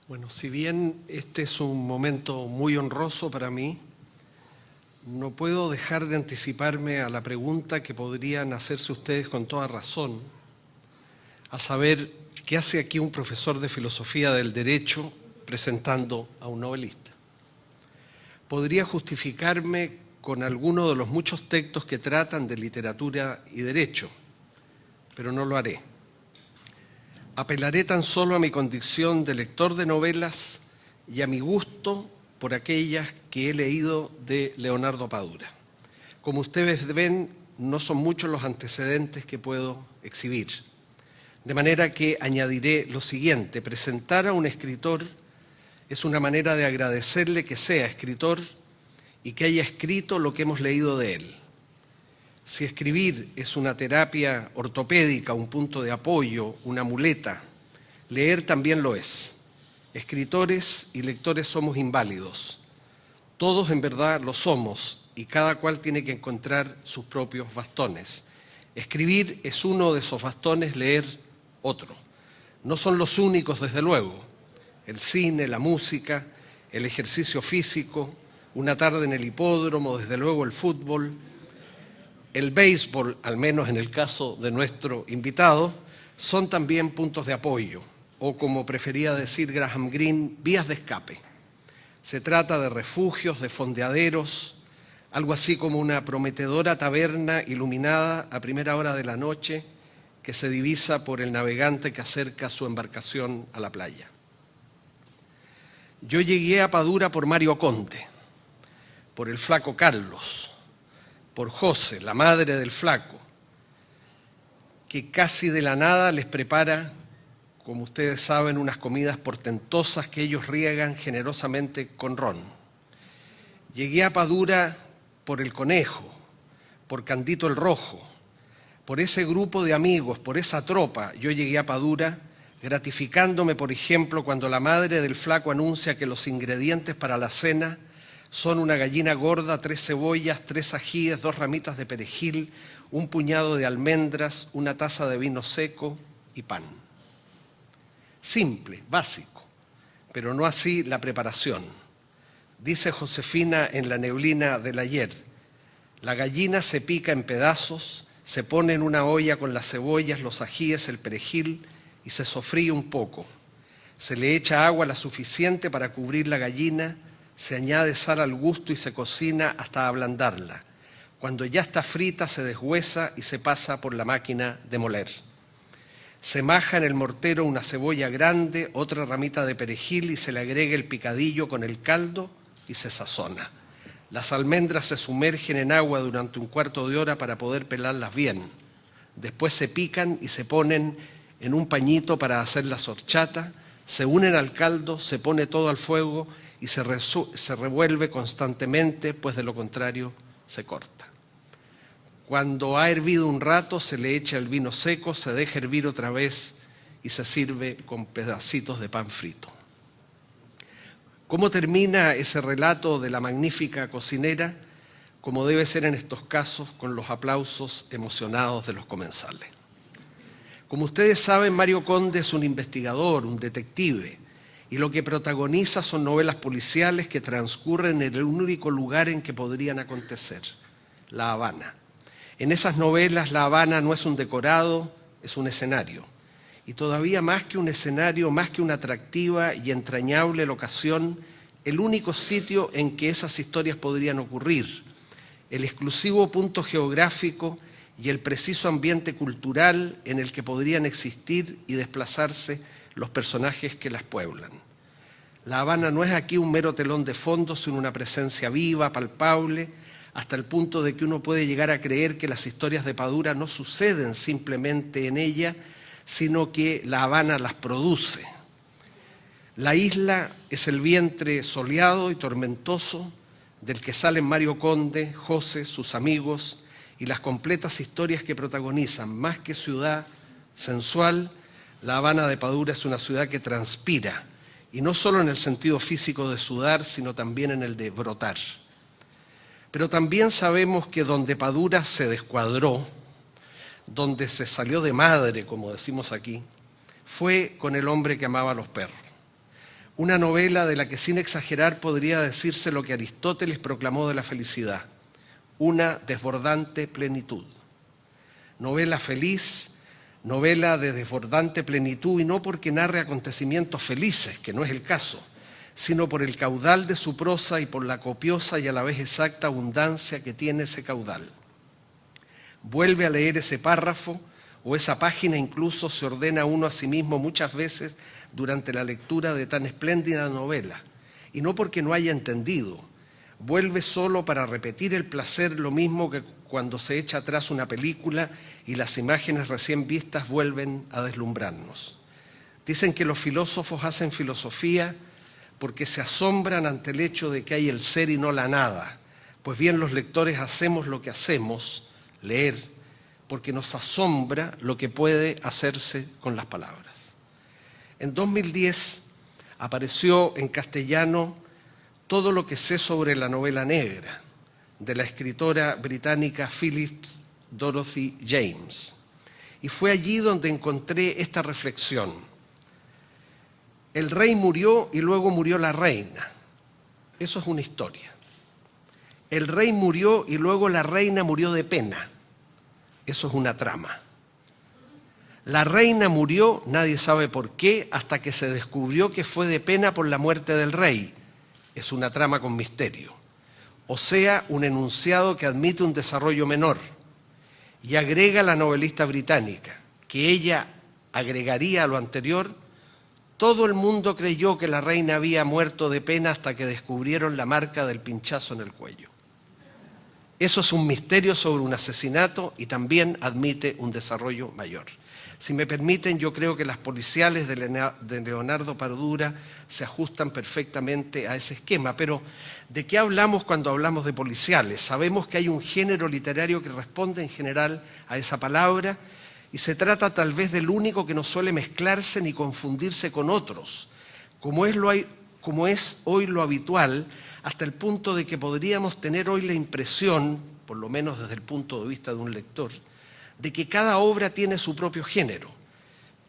Bueno, si bien este es un momento muy honroso para mí, no puedo dejar de anticiparme a la pregunta que podrían hacerse ustedes con toda razón, a saber, ¿qué hace aquí un profesor de filosofía del derecho presentando a un novelista? Podría justificarme con alguno de los muchos textos que tratan de literatura y derecho, pero no lo haré. Apelaré tan solo a mi condición de lector de novelas y a mi gusto por aquellas que he leído de Leonardo Padura. Como ustedes ven, no son muchos los antecedentes que puedo exhibir. De manera que añadiré lo siguiente: presentar a un escritor es una manera de agradecerle que sea escritor y que haya escrito lo que hemos leído de él. Si escribir es una terapia ortopédica, un punto de apoyo, una muleta, leer también lo es. Escritores y lectores somos inválidos. Todos en verdad lo somos y cada cual tiene que encontrar sus propios bastones. Escribir es uno de esos bastones, leer otro. No son los únicos, desde luego. El cine, la música, el ejercicio físico, una tarde en el hipódromo, desde luego el fútbol, el béisbol, al menos en el caso de nuestro invitado, son también puntos de apoyo, o como prefería decir Graham Greene, vías de escape. Se trata de refugios, de fondeaderos, algo así como una prometedora taberna iluminada a primera hora de la noche que se divisa por el navegante que acerca su embarcación a la playa. Yo llegué a Padura por Mario Conde, por el flaco Carlos, por José, la madre del flaco, que casi de la nada les prepara, como ustedes saben, unas comidas portentosas que ellos riegan generosamente con ron. Llegué a Padura por el Conejo, por Candito el Rojo, por ese grupo de amigos, por esa tropa. Yo llegué a Padura gratificándome, por ejemplo, cuando la madre del flaco anuncia que los ingredientes para la cena son una gallina gorda, 3 cebollas, 3 ajíes, 2 ramitas de perejil, un puñado de almendras, una taza de vino seco y pan. Simple, básico, pero no así la preparación. Dice Josefina en La neblina del ayer: la gallina se pica en pedazos, se pone en una olla con las cebollas, los ajíes, el perejil y se sofríe un poco. Se le echa agua la suficiente para cubrir la gallina, se añade sal al gusto y se cocina hasta ablandarla. Cuando ya está frita se deshuesa y se pasa por la máquina de moler. Se maja en el mortero una cebolla grande, otra ramita de perejil y se le agrega el picadillo con el caldo y se sazona. Las almendras se sumergen en agua durante un cuarto de hora para poder pelarlas bien. Después se pican y se ponen en un pañito para hacer la horchata, se unen al caldo, se pone todo al fuego y se revuelve constantemente, pues de lo contrario se corta. Cuando ha hervido un rato, se le echa el vino seco, se deja hervir otra vez y se sirve con pedacitos de pan frito. ¿Cómo termina ese relato de la magnífica cocinera? Como debe ser en estos casos, con los aplausos emocionados de los comensales. Como ustedes saben, Mario Conde es un investigador, un detective, y lo que protagoniza son novelas policiales que transcurren en el único lugar en que podrían acontecer, La Habana. En esas novelas, La Habana no es un decorado, es un escenario. Y todavía más que un escenario, más que una atractiva y entrañable locación, el único sitio en que esas historias podrían ocurrir, el exclusivo punto geográfico y el preciso ambiente cultural en el que podrían existir y desplazarse los personajes que las pueblan. La Habana no es aquí un mero telón de fondo, sino una presencia viva, palpable, hasta el punto de que uno puede llegar a creer que las historias de Padura no suceden simplemente en ella, sino que La Habana las produce. La isla es el vientre soleado y tormentoso del que salen Mario Conde, José, sus amigos y las completas historias que protagonizan. Más que ciudad sensual, La Habana de Padura es una ciudad que transpira, y no solo en el sentido físico de sudar, sino también en el de brotar. Pero también sabemos que donde Padura se descuadró, donde se salió de madre, como decimos aquí, fue con el hombre que amaba a los perros. Una novela de la que sin exagerar podría decirse lo que Aristóteles proclamó de la felicidad, una desbordante plenitud. Novela feliz, novela de desbordante plenitud, y no porque narre acontecimientos felices, que no es el caso, sino por el caudal de su prosa y por la copiosa y a la vez exacta abundancia que tiene ese caudal. Vuelve a leer ese párrafo o esa página, incluso se ordena uno a sí mismo muchas veces durante la lectura de tan espléndida novela, y no porque no haya entendido. Vuelve solo para repetir el placer, lo mismo que cuando se echa atrás una película y las imágenes recién vistas vuelven a deslumbrarnos. Dicen que los filósofos hacen filosofía porque se asombran ante el hecho de que hay el ser y no la nada. Pues bien, los lectores hacemos lo que hacemos, leer, porque nos asombra lo que puede hacerse con las palabras. En 2010 apareció en castellano Todo lo que sé sobre la novela negra, de la escritora británica Phillips Dorothy James. Y fue allí donde encontré esta reflexión. El rey murió y luego murió la reina. Eso es una historia. El rey murió y luego la reina murió de pena. Eso es una trama. La reina murió, nadie sabe por qué, hasta que se descubrió que fue de pena por la muerte del rey. Es una trama con misterio. O sea, un enunciado que admite un desarrollo menor. Y agrega la novelista británica, que ella agregaría a lo anterior: todo el mundo creyó que la reina había muerto de pena hasta que descubrieron la marca del pinchazo en el cuello. Eso es un misterio sobre un asesinato y también admite un desarrollo mayor. Si me permiten, yo creo que las policiales de Leonardo Padura se ajustan perfectamente a ese esquema. Pero, ¿de qué hablamos cuando hablamos de policiales? Sabemos que hay un género literario que responde en general a esa palabra, y se trata tal vez del único que no suele mezclarse ni confundirse con otros, como es hoy lo habitual, hasta el punto de que podríamos tener hoy la impresión, por lo menos desde el punto de vista de un lector, de que cada obra tiene su propio género.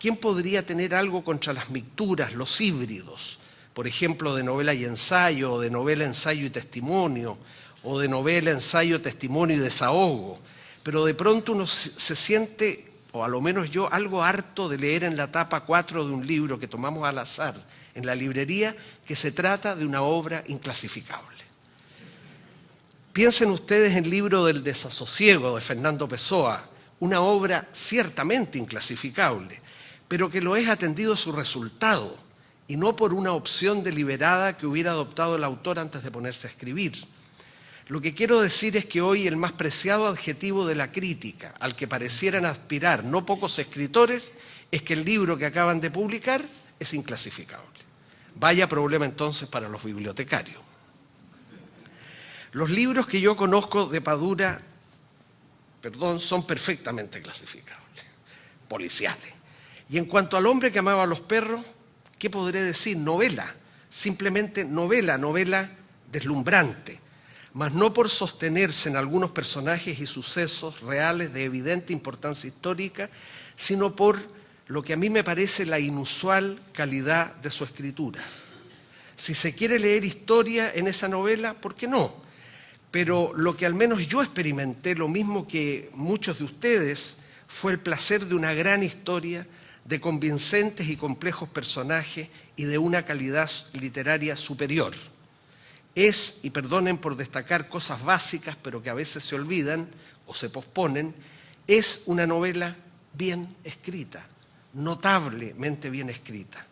¿Quién podría tener algo contra las mixturas, los híbridos? Por ejemplo, de novela y ensayo, o de novela, ensayo y testimonio, o de novela, ensayo, testimonio y desahogo. Pero de pronto uno se siente, o a lo menos yo, algo harto de leer en la tapa 4 de un libro que tomamos al azar en la librería, que se trata de una obra inclasificable. Piensen ustedes en el libro del desasosiego de Fernando Pessoa, una obra ciertamente inclasificable, pero que lo es atendido su resultado, y no por una opción deliberada que hubiera adoptado el autor antes de ponerse a escribir. Lo que quiero decir es que hoy el más preciado adjetivo de la crítica, al que parecieran aspirar no pocos escritores, es que el libro que acaban de publicar es inclasificable. Vaya problema entonces para los bibliotecarios. Los libros que yo conozco de Padura, son perfectamente clasificables, policiales. Y en cuanto al hombre que amaba a los perros, ¿qué podré decir? Novela, simplemente novela deslumbrante, mas no por sostenerse en algunos personajes y sucesos reales de evidente importancia histórica, sino por lo que a mí me parece la inusual calidad de su escritura. Si se quiere leer historia en esa novela, ¿por qué no? Pero lo que al menos yo experimenté, lo mismo que muchos de ustedes, fue el placer de una gran historia, de convincentes y complejos personajes y de una calidad literaria superior. Es, y perdonen por destacar cosas básicas, pero que a veces se olvidan o se posponen, es una novela bien escrita, notablemente bien escrita.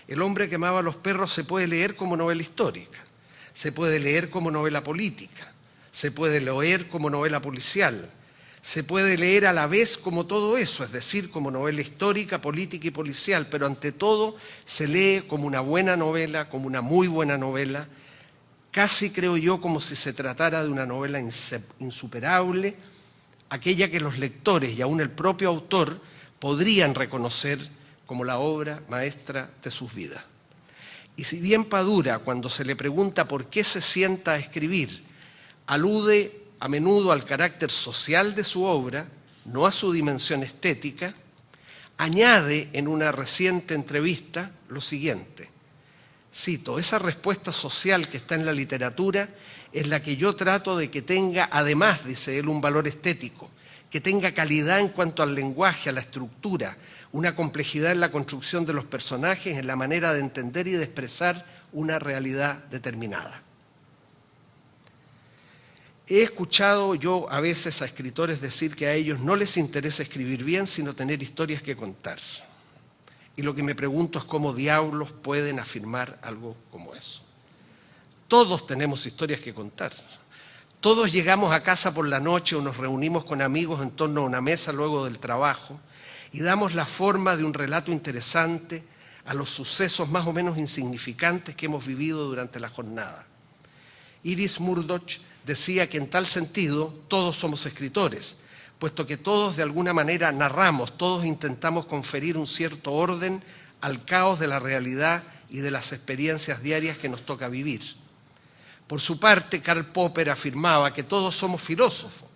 El hombre que amaba a los perros se puede leer como novela histórica, se puede leer como novela política, se puede leer como novela policial, se puede leer a la vez como todo eso, es decir, como novela histórica, política y policial, pero ante todo se lee como una buena novela, como una muy buena novela, casi creo yo como si se tratara de una novela insuperable, aquella que los lectores y aún el propio autor podrían reconocer como la obra maestra de sus vidas. Y si bien Padura, cuando se le pregunta por qué se sienta a escribir, alude a menudo al carácter social de su obra, no a su dimensión estética, añade en una reciente entrevista lo siguiente: Cito, esa respuesta social que está en la literatura es la que yo trato de que tenga, además, dice él, un valor estético, que tenga calidad en cuanto al lenguaje, a la estructura, una complejidad en la construcción de los personajes, en la manera de entender y de expresar una realidad determinada. He escuchado yo a veces a escritores decir que a ellos no les interesa escribir bien, sino tener historias que contar. Y lo que me pregunto es cómo diablos pueden afirmar algo como eso. Todos tenemos historias que contar. Todos llegamos a casa por la noche o nos reunimos con amigos en torno a una mesa luego del trabajo y damos la forma de un relato interesante a los sucesos más o menos insignificantes que hemos vivido durante la jornada. Iris Murdoch decía que en tal sentido todos somos escritores, puesto que todos de alguna manera narramos, todos intentamos conferir un cierto orden al caos de la realidad y de las experiencias diarias que nos toca vivir. Por su parte, Karl Popper afirmaba que todos somos filósofos,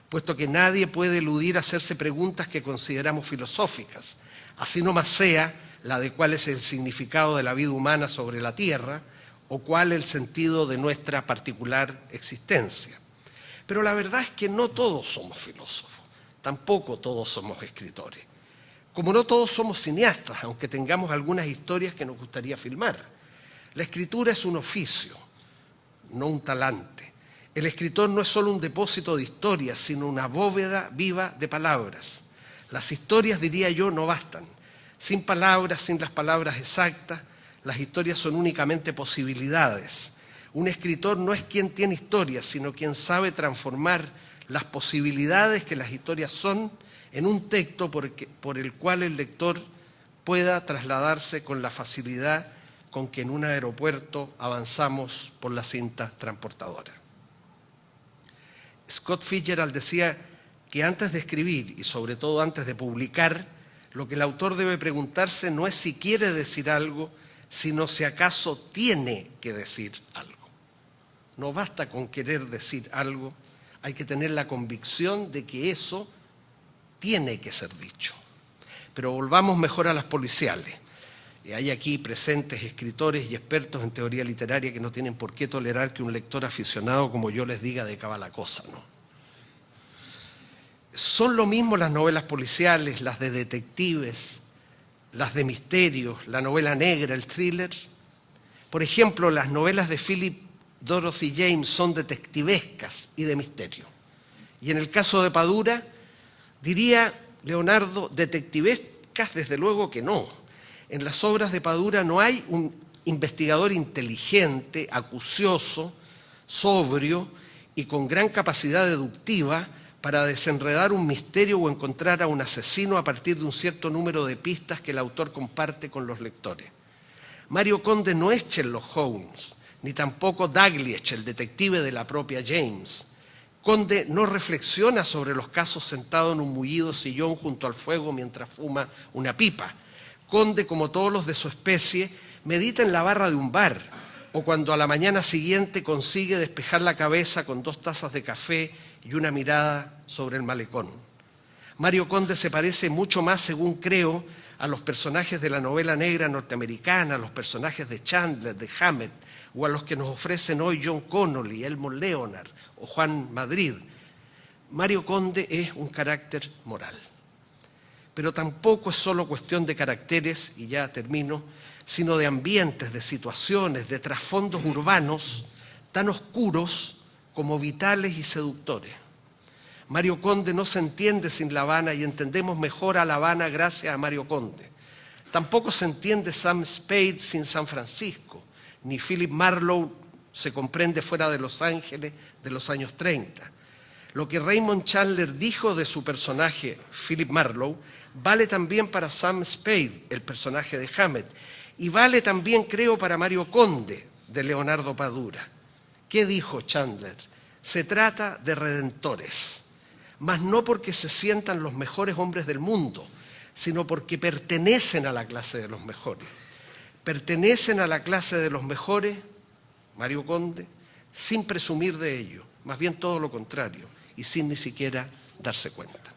puesto que nadie puede eludir hacerse preguntas que consideramos filosóficas, así nomás sea la de cuál es el significado de la vida humana sobre la Tierra o cuál el sentido de nuestra particular existencia. Pero la verdad es que no todos somos filósofos, tampoco todos somos escritores. Como no todos somos cineastas, aunque tengamos algunas historias que nos gustaría filmar. La escritura es un oficio, no un talante. El escritor no es solo un depósito de historias, sino una bóveda viva de palabras. Las historias, diría yo, no bastan. Sin palabras, sin las palabras exactas, las historias son únicamente posibilidades. Un escritor no es quien tiene historias, sino quien sabe transformar las posibilidades que las historias son en un texto por el cual el lector pueda trasladarse con la facilidad con que en un aeropuerto avanzamos por la cinta transportadora. Scott Fitzgerald decía que antes de escribir y sobre todo antes de publicar, lo que el autor debe preguntarse no es si quiere decir algo, sino si acaso tiene que decir algo. No basta con querer decir algo, hay que tener la convicción de que eso tiene que ser dicho. Pero volvamos mejor a las policiales. Hay aquí presentes escritores y expertos en teoría literaria que no tienen por qué tolerar que un lector aficionado como yo les diga de cábala cosa, ¿no? Son lo mismo las novelas policiales, las de detectives, las de misterios, la novela negra, el thriller. Por ejemplo, las novelas de Philip Dorothy James son detectivescas y de misterio. Y en el caso de Padura, diría Leonardo, detectivescas desde luego que no. En las obras de Padura no hay un investigador inteligente, acucioso, sobrio y con gran capacidad deductiva para desenredar un misterio o encontrar a un asesino a partir de un cierto número de pistas que el autor comparte con los lectores. Mario Conde no es Sherlock Holmes, ni tampoco Dalglish, el detective de la propia James. Conde no reflexiona sobre los casos sentado en un mullido sillón junto al fuego mientras fuma una pipa. Conde, como todos los de su especie, medita en la barra de un bar o cuando a la mañana siguiente consigue despejar la cabeza con 2 tazas de café y una mirada sobre el malecón. Mario Conde se parece mucho más, según creo, a los personajes de la novela negra norteamericana, a los personajes de Chandler, de Hammett, o a los que nos ofrecen hoy John Connolly, Elmore Leonard o Juan Madrid. Mario Conde es un carácter moral. Pero tampoco es solo cuestión de caracteres, y ya termino, sino de ambientes, de situaciones, de trasfondos urbanos tan oscuros como vitales y seductores. Mario Conde no se entiende sin La Habana y entendemos mejor a La Habana gracias a Mario Conde. Tampoco se entiende Sam Spade sin San Francisco, ni Philip Marlowe se comprende fuera de Los Ángeles de los años 30. Lo que Raymond Chandler dijo de su personaje, Philip Marlowe, vale también para Sam Spade, el personaje de Hammett, y vale también, creo, para Mario Conde, de Leonardo Padura. ¿Qué dijo Chandler? Se trata de redentores, mas no porque se sientan los mejores hombres del mundo, sino porque pertenecen a la clase de los mejores. Pertenecen a la clase de los mejores, Mario Conde, sin presumir de ello, más bien todo lo contrario, y sin ni siquiera darse cuenta.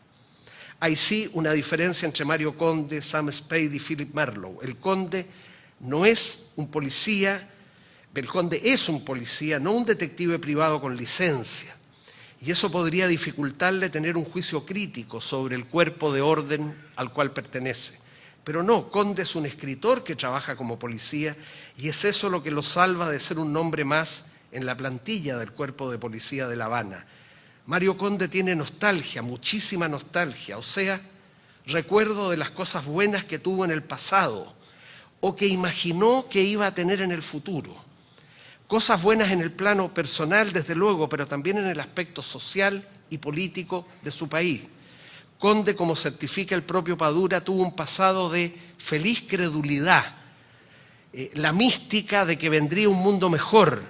Hay sí una diferencia entre Mario Conde, Sam Spade y Philip Marlowe. El Conde no es un policía, Belconde es un policía, no un detective privado con licencia. Y eso podría dificultarle tener un juicio crítico sobre el cuerpo de orden al cual pertenece. Pero no, Conde es un escritor que trabaja como policía y es eso lo que lo salva de ser un nombre más en la plantilla del cuerpo de policía de La Habana. Mario Conde tiene nostalgia, muchísima nostalgia, o sea, recuerdo de las cosas buenas que tuvo en el pasado o que imaginó que iba a tener en el futuro. Cosas buenas en el plano personal, desde luego, pero también en el aspecto social y político de su país. Conde, como certifica el propio Padura, tuvo un pasado de feliz credulidad, la mística de que vendría un mundo mejor,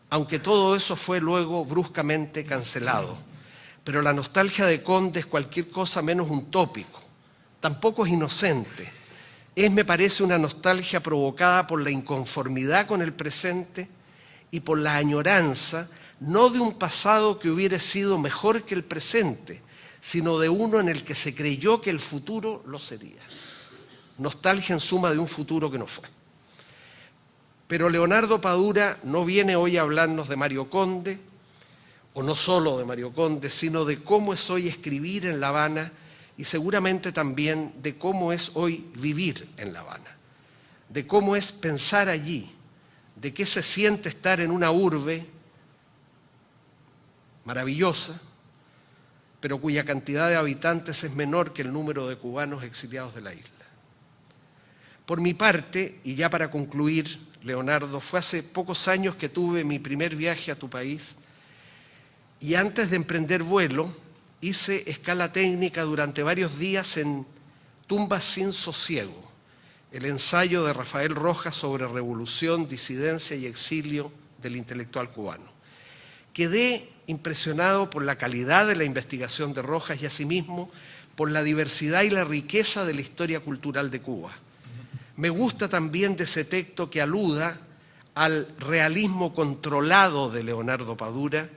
aunque todo eso fue luego bruscamente cancelado. Pero la nostalgia de Conde es cualquier cosa menos un tópico, tampoco es inocente. Es, me parece, una nostalgia provocada por la inconformidad con el presente y por la añoranza, no de un pasado que hubiera sido mejor que el presente, sino de uno en el que se creyó que el futuro lo sería. Nostalgia en suma de un futuro que no fue. Pero Leonardo Padura no viene hoy a hablarnos de Mario Conde, o no solo de Mario Conde, sino de cómo es hoy escribir en La Habana y seguramente también de cómo es hoy vivir en La Habana, de cómo es pensar allí, de qué se siente estar en una urbe maravillosa, pero cuya cantidad de habitantes es menor que el número de cubanos exiliados de la isla. Por mi parte, y ya para concluir, Leonardo, fue hace pocos años que tuve mi primer viaje a tu país y antes de emprender vuelo hice escala técnica durante varios días en Tumbas sin sosiego, el ensayo de Rafael Rojas sobre revolución, disidencia y exilio del intelectual cubano. Quedé impresionado por la calidad de la investigación de Rojas y asimismo por la diversidad y la riqueza de la historia cultural de Cuba. Me gusta también de ese texto que aluda al realismo controlado de Leonardo Padura,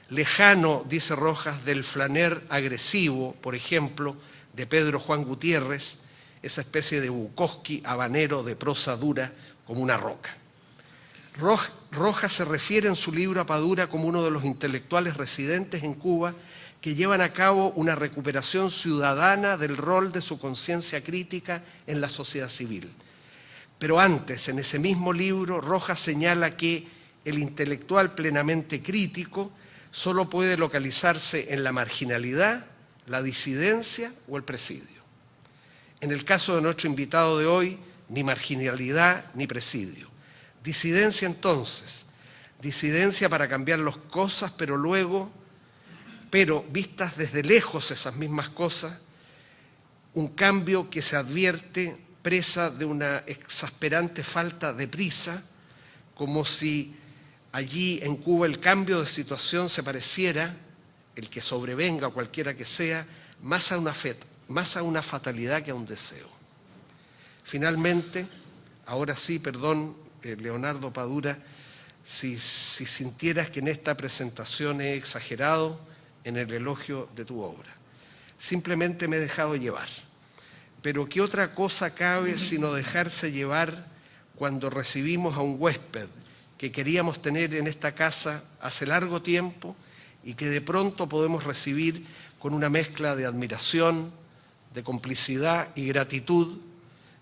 lejano, dice Rojas, del flaner agresivo, por ejemplo, de Pedro Juan Gutiérrez, esa especie de Bukowski habanero de prosa dura como una roca. Rojas se refiere en su libro a Padura como uno de los intelectuales residentes en Cuba que llevan a cabo una recuperación ciudadana del rol de su conciencia crítica en la sociedad civil. Pero antes, en ese mismo libro, Rojas señala que el intelectual plenamente crítico solo puede localizarse en la marginalidad, la disidencia o el presidio. En el caso de nuestro invitado de hoy, ni marginalidad ni presidio. Disidencia entonces, disidencia para cambiar las cosas, pero vistas desde lejos esas mismas cosas, un cambio que se advierte presa de una exasperante falta de prisa, como si allí en Cuba el cambio de situación se pareciera, el que sobrevenga cualquiera que sea, más a una fatalidad que a un deseo. Finalmente, ahora sí, perdón, Leonardo Padura, si sintieras que en esta presentación he exagerado en el elogio de tu obra. Simplemente me he dejado llevar. Pero ¿qué otra cosa cabe sino dejarse llevar cuando recibimos a un huésped que queríamos tener en esta casa hace largo tiempo y que de pronto podemos recibir con una mezcla de admiración, de complicidad y gratitud,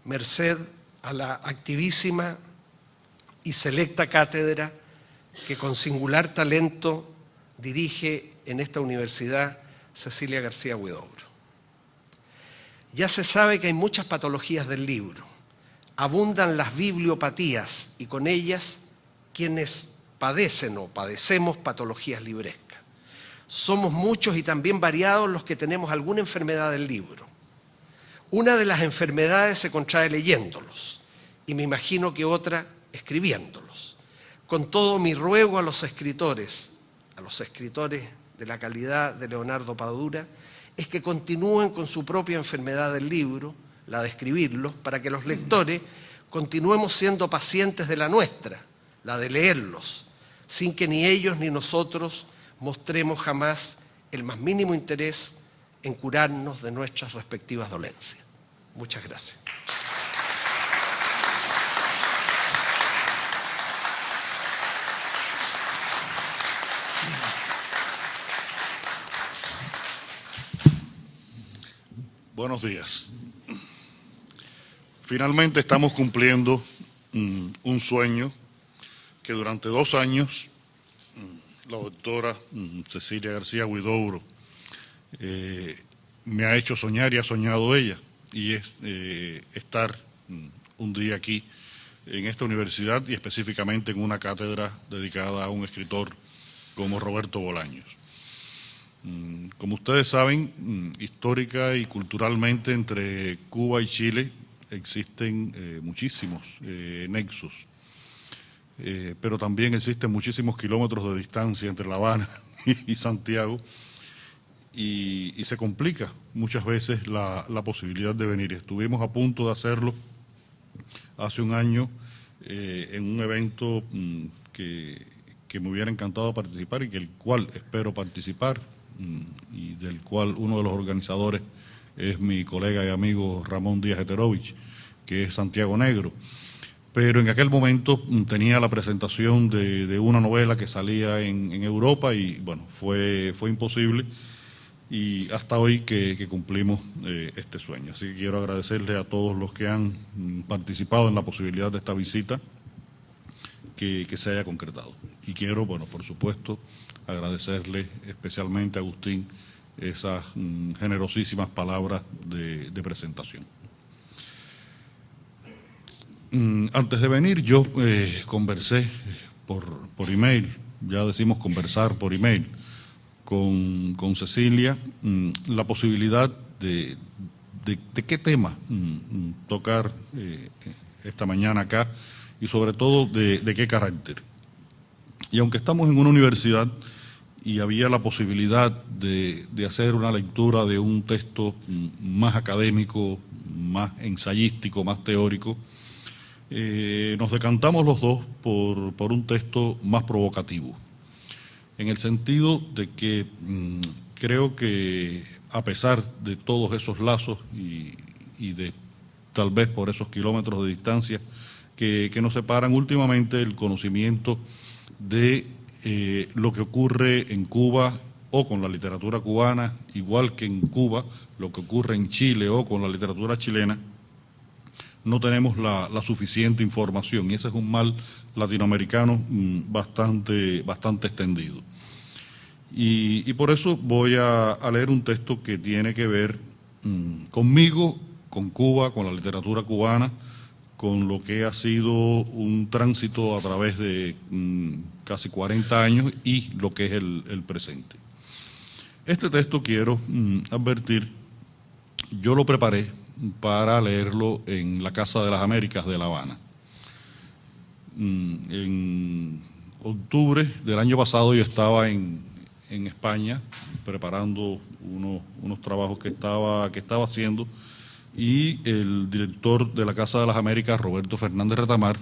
merced a la activísima y selecta cátedra que con singular talento dirige en esta universidad Cecilia García Huidobro. Ya se sabe que hay muchas patologías del libro. Abundan las bibliopatías y con ellas quienes padecen o padecemos patologías librescas. Somos muchos y también variados los que tenemos alguna enfermedad del libro. Una de las enfermedades se contrae leyéndolos y me imagino que otra escribiéndolos. Con todo, mi ruego a los escritores de la calidad de Leonardo Padura, es que continúen con su propia enfermedad del libro, la de escribirlos, para que los lectores continuemos siendo pacientes de la nuestra, la de leerlos, sin que ni ellos ni nosotros mostremos jamás el más mínimo interés en curarnos de nuestras respectivas dolencias. Muchas gracias. Buenos días. Finalmente estamos cumpliendo un sueño que durante 2 años la doctora Cecilia García Huidobro me ha hecho soñar y ha soñado ella, y es estar un día aquí en esta universidad y específicamente en una cátedra dedicada a un escritor como Roberto Bolaños. Como ustedes saben, histórica y culturalmente entre Cuba y Chile existen muchísimos nexos, pero también existen muchísimos kilómetros de distancia entre La Habana y Santiago, y se complica muchas veces la posibilidad de venir. Estuvimos a punto de hacerlo hace un año en un evento que me hubiera encantado participar y que el cual espero participar, y del cual uno de los organizadores es mi colega y amigo Ramón Díaz Heterovich, que es Santiago Negro. Pero en aquel momento tenía la presentación de una novela que salía en Europa y bueno, fue imposible, y hasta hoy que cumplimos este sueño. Así que quiero agradecerle a todos los que han participado en la posibilidad de esta visita que se haya concretado. Y quiero, bueno, por supuesto, agradecerle especialmente a Agustín esas generosísimas palabras de presentación. Antes de venir yo conversé por email, ya decimos conversar por email, con Cecilia, la posibilidad de qué tema tocar esta mañana acá y sobre todo de qué carácter. Y aunque estamos en una universidad y había la posibilidad de hacer una lectura de un texto más académico, más ensayístico, más teórico, nos decantamos los dos por un texto más provocativo, en el sentido de que creo que a pesar de todos esos lazos y de tal vez por esos kilómetros de distancia que nos separan, últimamente el conocimiento de lo que ocurre en Cuba o con la literatura cubana, igual que en Cuba, lo que ocurre en Chile o con la literatura chilena, no tenemos la suficiente información, y ese es un mal latinoamericano bastante extendido. Y por eso voy a leer un texto que tiene que ver conmigo, con Cuba, con la literatura cubana, con lo que ha sido un tránsito a través de casi 40 años y lo que es el presente. Este texto, quiero advertir, yo lo preparé para leerlo en la Casa de las Américas de La Habana. En octubre del año pasado yo estaba en España preparando unos trabajos que estaba haciendo, y el director de la Casa de las Américas, Roberto Fernández Retamar,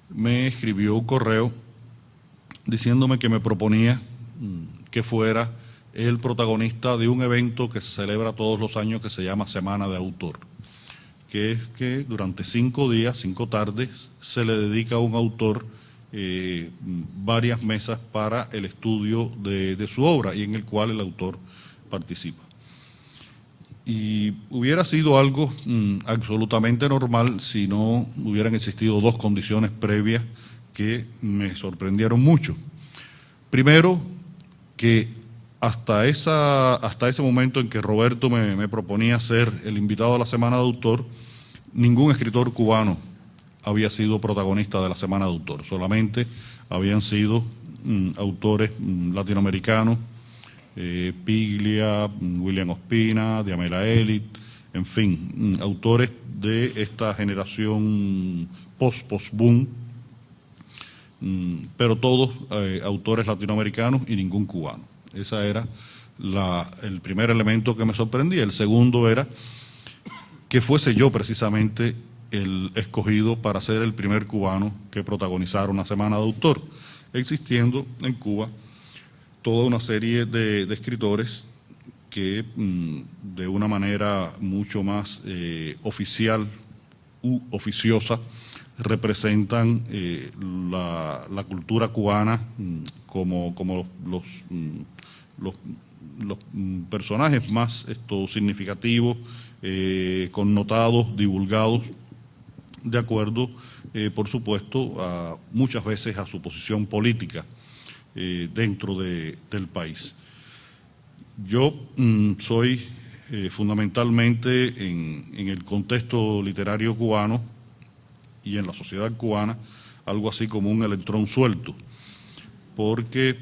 me escribió un correo diciéndome que me proponía que fuera el protagonista de un evento que se celebra todos los años que se llama Semana de Autor, que es que durante 5 días, 5 tardes, se le dedica a un autor varias mesas para el estudio de su obra, y en el cual el autor participa. Y hubiera sido algo absolutamente normal si no hubieran existido 2 condiciones previas que me sorprendieron mucho. Primero, que hasta ese momento en que Roberto me proponía ser el invitado a la Semana de Autor, ningún escritor cubano había sido protagonista de la Semana de Autor, solamente habían sido autores latinoamericanos, Piglia, William Ospina, Diamela Elliott, en fin, autores de esta generación post-boom, pero todos autores latinoamericanos y ningún cubano. Ese era el primer elemento que me sorprendía. El segundo era que fuese yo precisamente el escogido para ser el primer cubano que protagonizara una Semana de Autor, existiendo en Cuba toda una serie de escritores que de una manera mucho más oficial u oficiosa representan la cultura cubana como los personajes más significativos, connotados, divulgados, de acuerdo, por supuesto, muchas veces a su posición política dentro del país. Yo soy fundamentalmente en el contexto literario cubano y en la sociedad cubana algo así como un electrón suelto, porque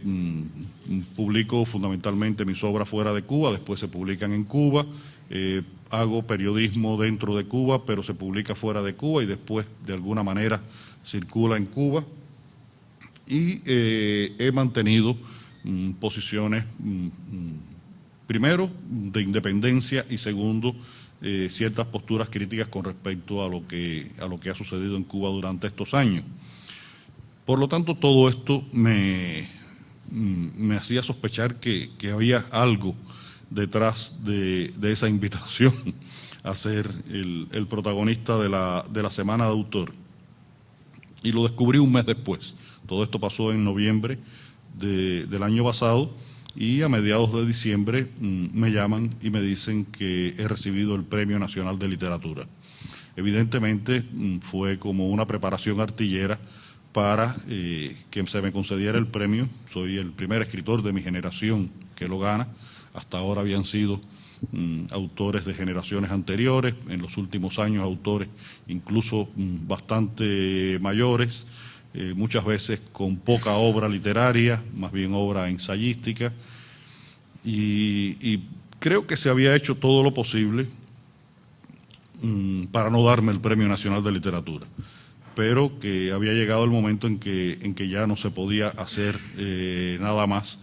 publico fundamentalmente mis obras fuera de Cuba, después se publican en Cuba, hago periodismo dentro de Cuba, pero se publica fuera de Cuba y después de alguna manera circula en Cuba, y he mantenido posiciones, primero, de independencia y segundo, ciertas posturas críticas con respecto a lo que ha sucedido en Cuba durante estos años. Por lo tanto, todo esto me hacía sospechar que había algo detrás de esa invitación a ser el protagonista de la Semana de Autor. Y lo descubrí un mes después. Todo esto pasó en noviembre del año pasado y a mediados de diciembre me llaman y me dicen que he recibido el Premio Nacional de Literatura. Evidentemente fue como una preparación artillera para que se me concediera el premio. Soy el primer escritor de mi generación que lo gana. Hasta ahora habían sido autores de generaciones anteriores, en los últimos años autores incluso bastante mayores, muchas veces con poca obra literaria, más bien obra ensayística, y creo que se había hecho todo lo posible para no darme el Premio Nacional de Literatura, pero que había llegado el momento en que ya no se podía hacer nada más,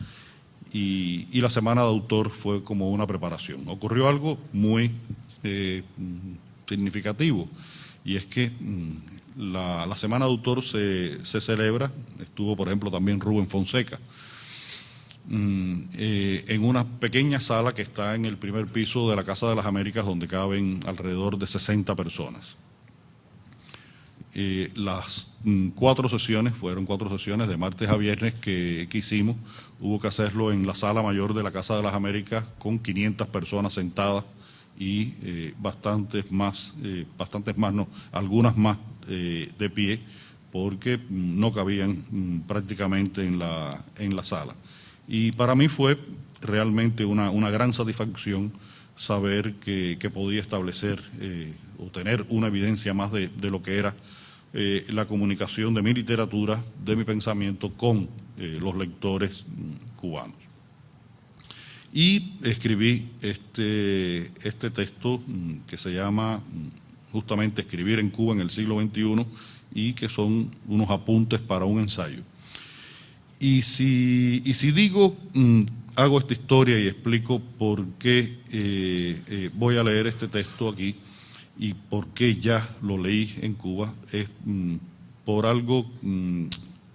y la Semana de Autor fue como una preparación. Ocurrió algo muy significativo, y es que la Semana de Autor se celebra, estuvo por ejemplo también Rubén Fonseca, en una pequeña sala que está en el primer piso de la Casa de las Américas, donde caben alrededor de 60 personas. Las 4 sesiones, fueron 4 sesiones de martes a viernes que hicimos, hubo que hacerlo en la sala mayor de la Casa de las Américas con 500 personas sentadas y algunas más de pie, porque no cabían prácticamente en la sala. Y para mí fue realmente una gran satisfacción saber que podía establecer o tener una evidencia más de lo que era la comunicación de mi literatura, de mi pensamiento con los lectores cubanos. Y escribí este texto que se llama justamente Escribir en Cuba en el siglo XXI, y que son unos apuntes para un ensayo. Y si digo, hago esta historia y explico por qué voy a leer este texto aquí y por qué ya lo leí en Cuba, es por algo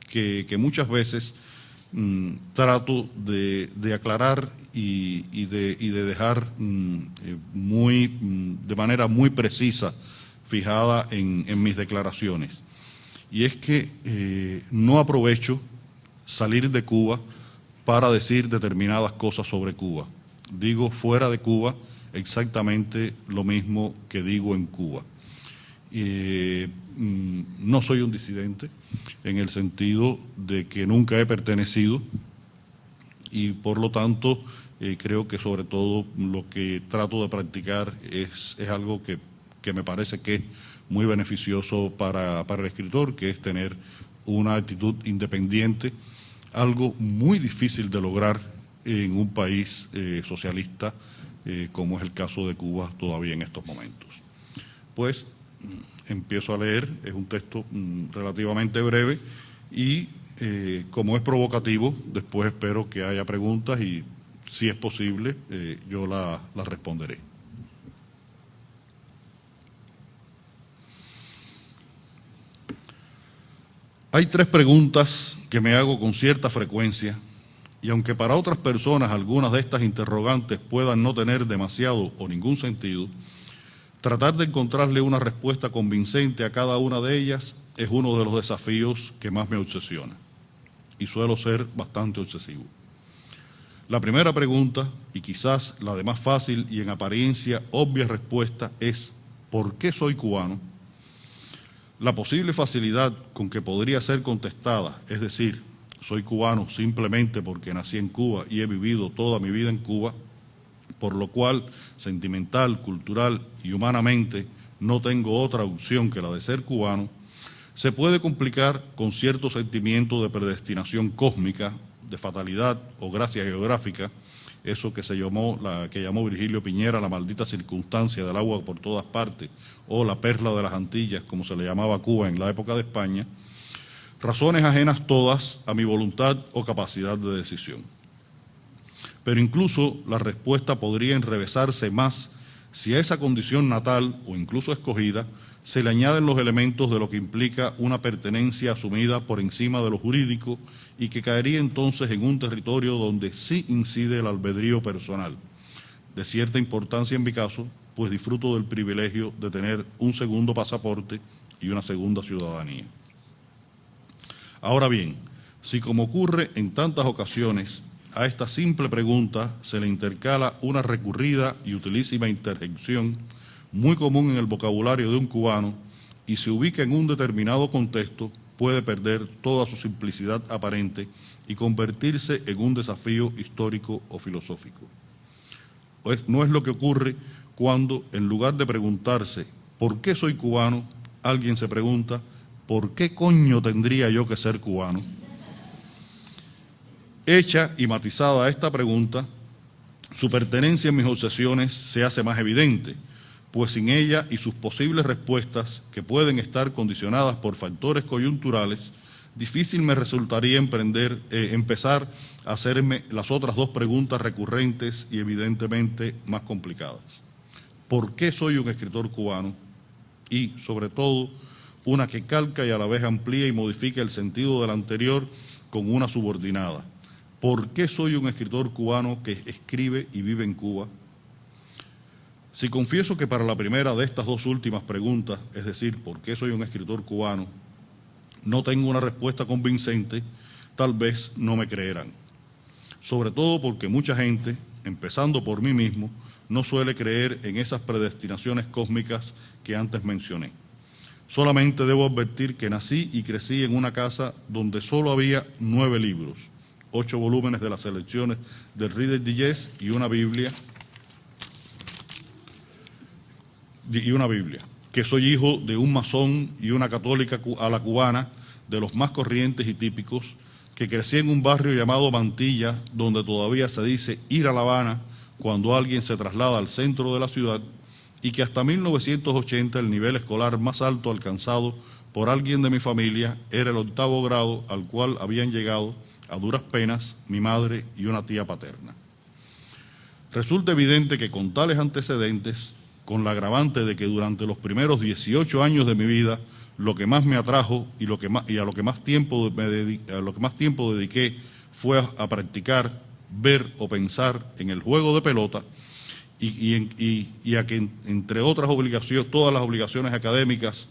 que muchas veces trato de aclarar y de dejar de manera muy precisa, fijada en mis declaraciones. Y es que no aprovecho salir de Cuba para decir determinadas cosas sobre Cuba. Digo fuera de Cuba exactamente lo mismo que digo en Cuba. No soy un disidente en el sentido de que nunca he pertenecido, y por lo tanto creo que sobre todo lo que trato de practicar es algo que me parece que es muy beneficioso para el escritor, que es tener una actitud independiente, algo muy difícil de lograr en un país socialista como es el caso de Cuba todavía en estos momentos. Pues empiezo a leer, es un texto relativamente breve y como es provocativo, después espero que haya preguntas y si es posible yo las responderé. Hay 3 preguntas que me hago con cierta frecuencia, y aunque para otras personas algunas de estas interrogantes puedan no tener demasiado o ningún sentido, tratar de encontrarle una respuesta convincente a cada una de ellas es uno de los desafíos que más me obsesiona, y suelo ser bastante obsesivo. La primera pregunta, y quizás la de más fácil y en apariencia obvia respuesta, es ¿por qué soy cubano? La posible facilidad con que podría ser contestada, es decir, soy cubano simplemente porque nací en Cuba y he vivido toda mi vida en Cuba, por lo cual sentimental, cultural y humanamente no tengo otra opción que la de ser cubano, se puede complicar con cierto sentimiento de predestinación cósmica, de fatalidad o gracia geográfica, eso que llamó Virgilio Piñera la maldita circunstancia del agua por todas partes, o la perla de las Antillas, como se le llamaba a Cuba en la época de España, razones ajenas todas a mi voluntad o capacidad de decisión. Pero incluso la respuesta podría enrevesarse más si a esa condición natal o incluso escogida se le añaden los elementos de lo que implica una pertenencia asumida por encima de lo jurídico y que caería entonces en un territorio donde sí incide el albedrío personal, de cierta importancia en mi caso, pues disfruto del privilegio de tener un segundo pasaporte y una segunda ciudadanía. Ahora bien, si como ocurre en tantas ocasiones, a esta simple pregunta se le intercala una recurrida y utilísima interjección muy común en el vocabulario de un cubano y se ubica en un determinado contexto, puede perder toda su simplicidad aparente y convertirse en un desafío histórico o filosófico. No es lo que ocurre cuando, en lugar de preguntarse ¿por qué soy cubano?, alguien se pregunta ¿por qué coño tendría yo que ser cubano? Hecha y matizada esta pregunta, su pertenencia en mis obsesiones se hace más evidente, pues sin ella y sus posibles respuestas, que pueden estar condicionadas por factores coyunturales, difícil me resultaría empezar a hacerme las otras dos preguntas recurrentes y evidentemente más complicadas. ¿Por qué soy un escritor cubano? Y, sobre todo, una que calca y a la vez amplía y modifica el sentido de la anterior con una subordinada. ¿Por qué soy un escritor cubano que escribe y vive en Cuba? Si confieso que para la primera de estas dos últimas preguntas, es decir, ¿por qué soy un escritor cubano?, no tengo una respuesta convincente, tal vez no me creerán. Sobre todo porque mucha gente, empezando por mí mismo, no suele creer en esas predestinaciones cósmicas que antes mencioné. Solamente debo advertir que nací y crecí en una casa donde solo había 9 libros, 8 volúmenes de las selecciones del Reader Digest y una Biblia, que soy hijo de un masón y una católica a la cubana, de los más corrientes y típicos, que crecí en un barrio llamado Mantilla, donde todavía se dice ir a La Habana cuando alguien se traslada al centro de la ciudad, y que hasta 1980 el nivel escolar más alto alcanzado por alguien de mi familia era el 8º grado, al cual habían llegado a duras penas mi madre y una tía paterna. Resulta evidente que con tales antecedentes, con la agravante de que durante los primeros 18 años de mi vida, lo que más me atrajo y a lo que más tiempo dediqué fue a practicar, ver o pensar en el juego de pelota y a que, entre otras obligaciones, todas las obligaciones académicas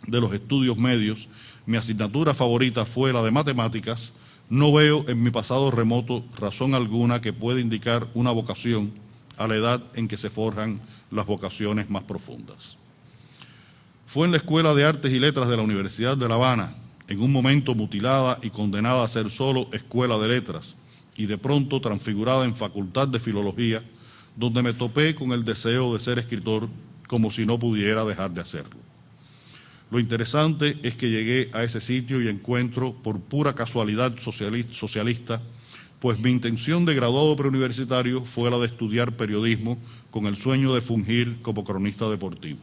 de los estudios medios, mi asignatura favorita fue la de matemáticas. No veo en mi pasado remoto razón alguna que pueda indicar una vocación a la edad en que se forjan las vocaciones más profundas. Fue en la Escuela de Artes y Letras de la Universidad de La Habana, en un momento mutilada y condenada a ser solo Escuela de Letras, y de pronto transfigurada en Facultad de Filología, donde me topé con el deseo de ser escritor como si no pudiera dejar de hacerlo. Lo interesante es que llegué a ese sitio y encuentro, por pura casualidad socialista, pues mi intención de graduado preuniversitario fue la de estudiar periodismo con el sueño de fungir como cronista deportivo.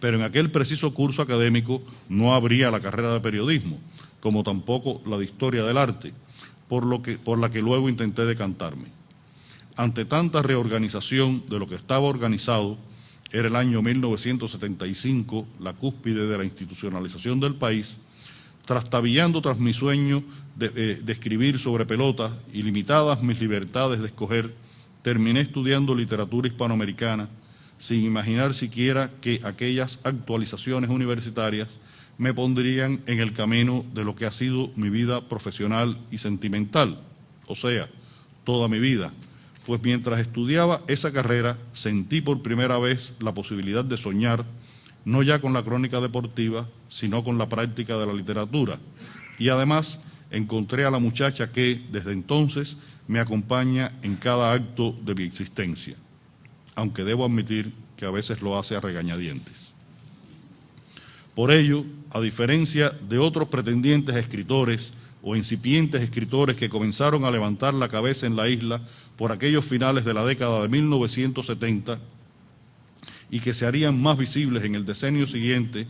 Pero en aquel preciso curso académico no habría la carrera de periodismo, como tampoco la de historia del arte, por la que luego intenté decantarme. Ante tanta reorganización de lo que estaba organizado, era el año 1975, la cúspide de la institucionalización del país, trastabillando tras mi sueño de escribir sobre pelota y limitadas mis libertades de escoger, terminé estudiando literatura hispanoamericana, sin imaginar siquiera que aquellas actualizaciones universitarias me pondrían en el camino de lo que ha sido mi vida profesional y sentimental, o sea, toda mi vida, pues mientras estudiaba esa carrera sentí por primera vez la posibilidad de soñar, no ya con la crónica deportiva, sino con la práctica de la literatura. Y además encontré a la muchacha que, desde entonces, me acompaña en cada acto de mi existencia, aunque debo admitir que a veces lo hace a regañadientes. Por ello, a diferencia de otros pretendientes escritores o incipientes escritores que comenzaron a levantar la cabeza en la isla por aquellos finales de la década de 1970 y que se harían más visibles en el decenio siguiente,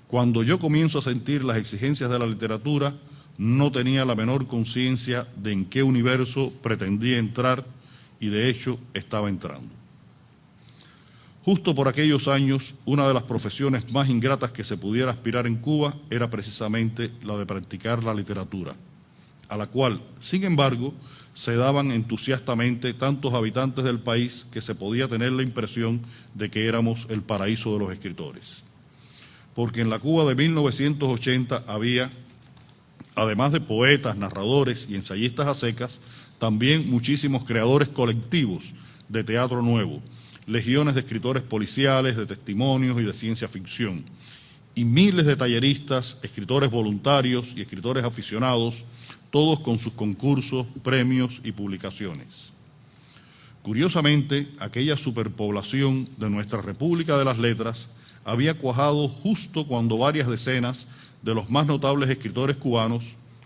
cuando yo comienzo a sentir las exigencias de la literatura, no tenía la menor conciencia de en qué universo pretendía entrar y de hecho estaba entrando. Justo por aquellos años, una de las profesiones más ingratas que se pudiera aspirar en Cuba era precisamente la de practicar la literatura, a la cual, sin embargo, se daban entusiastamente tantos habitantes del país que se podía tener la impresión de que éramos el paraíso de los escritores. Porque en la Cuba de 1980 había, además de poetas, narradores y ensayistas a secas, también muchísimos creadores colectivos de teatro nuevo, legiones de escritores policiales, de testimonios y de ciencia ficción, y miles de talleristas, escritores voluntarios y escritores aficionados, todos con sus concursos, premios y publicaciones. Curiosamente, aquella superpoblación de nuestra República de las Letras había cuajado justo cuando varias decenas de los más notables escritores cubanos,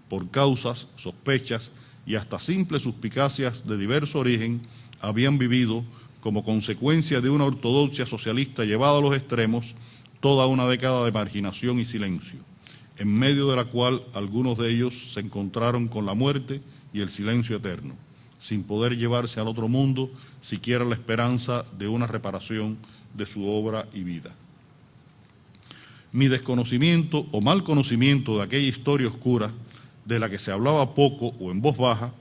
por causas, sospechas y hasta simples suspicacias de diverso origen, habían vivido, como consecuencia de una ortodoxia socialista llevada a los extremos, toda una década de marginación y silencio, en medio de la cual algunos de ellos se encontraron con la muerte y el silencio eterno, sin poder llevarse al otro mundo siquiera la esperanza de una reparación de su obra y vida. Mi desconocimiento o mal conocimiento de aquella historia oscura, de la que se hablaba poco o en voz baja,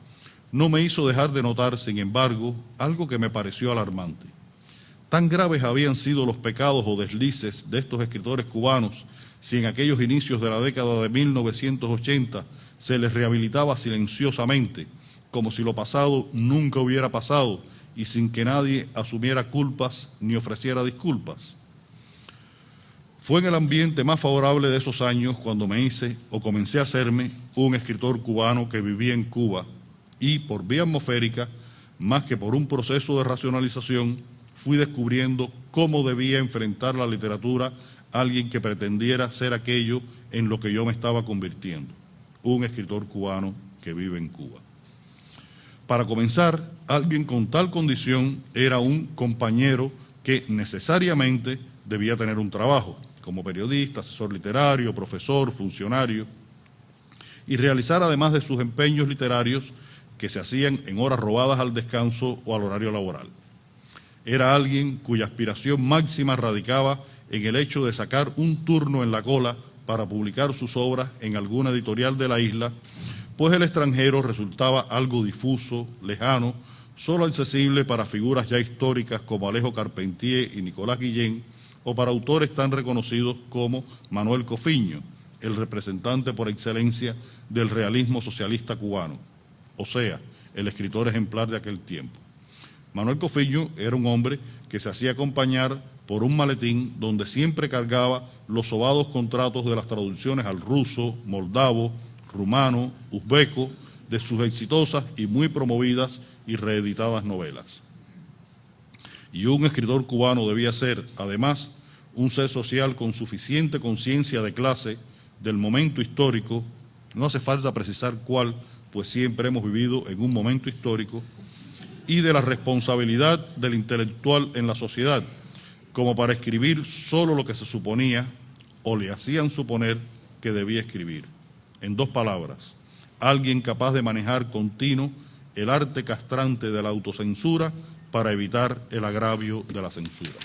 no me hizo dejar de notar, sin embargo, algo que me pareció alarmante. Tan graves habían sido los pecados o deslices de estos escritores cubanos si en aquellos inicios de la década de 1980 se les rehabilitaba silenciosamente, como si lo pasado nunca hubiera pasado y sin que nadie asumiera culpas ni ofreciera disculpas. Fue en el ambiente más favorable de esos años cuando me hice o comencé a hacerme un escritor cubano que vivía en Cuba y, por vía atmosférica, más que por un proceso de racionalización, fui descubriendo cómo debía enfrentar la literatura alguien que pretendiera ser aquello en lo que yo me estaba convirtiendo, un escritor cubano que vive en Cuba. Para comenzar, alguien con tal condición era un compañero que necesariamente debía tener un trabajo, como periodista, asesor literario, profesor, funcionario, y realizar además de sus empeños literarios que se hacían en horas robadas al descanso o al horario laboral. Era alguien cuya aspiración máxima radicaba en el hecho de sacar un turno en la cola para publicar sus obras en alguna editorial de la isla, pues el extranjero resultaba algo difuso, lejano, solo accesible para figuras ya históricas como Alejo Carpentier y Nicolás Guillén, o para autores tan reconocidos como Manuel Cofiño, el representante por excelencia del realismo socialista cubano, o sea, el escritor ejemplar de aquel tiempo. Manuel Cofiño era un hombre que se hacía acompañar por un maletín donde siempre cargaba los sobados contratos de las traducciones al ruso, moldavo, rumano, uzbeco, de sus exitosas y muy promovidas y reeditadas novelas. Y un escritor cubano debía ser, además, un ser social con suficiente conciencia de clase, del momento histórico, no hace falta precisar cuál, pues siempre hemos vivido en un momento histórico, y de la responsabilidad del intelectual en la sociedad, como para escribir solo lo que se suponía o le hacían suponer que debía escribir. En dos palabras, alguien capaz de manejar continuo el arte castrante de la autocensura para evitar el agravio de la censura.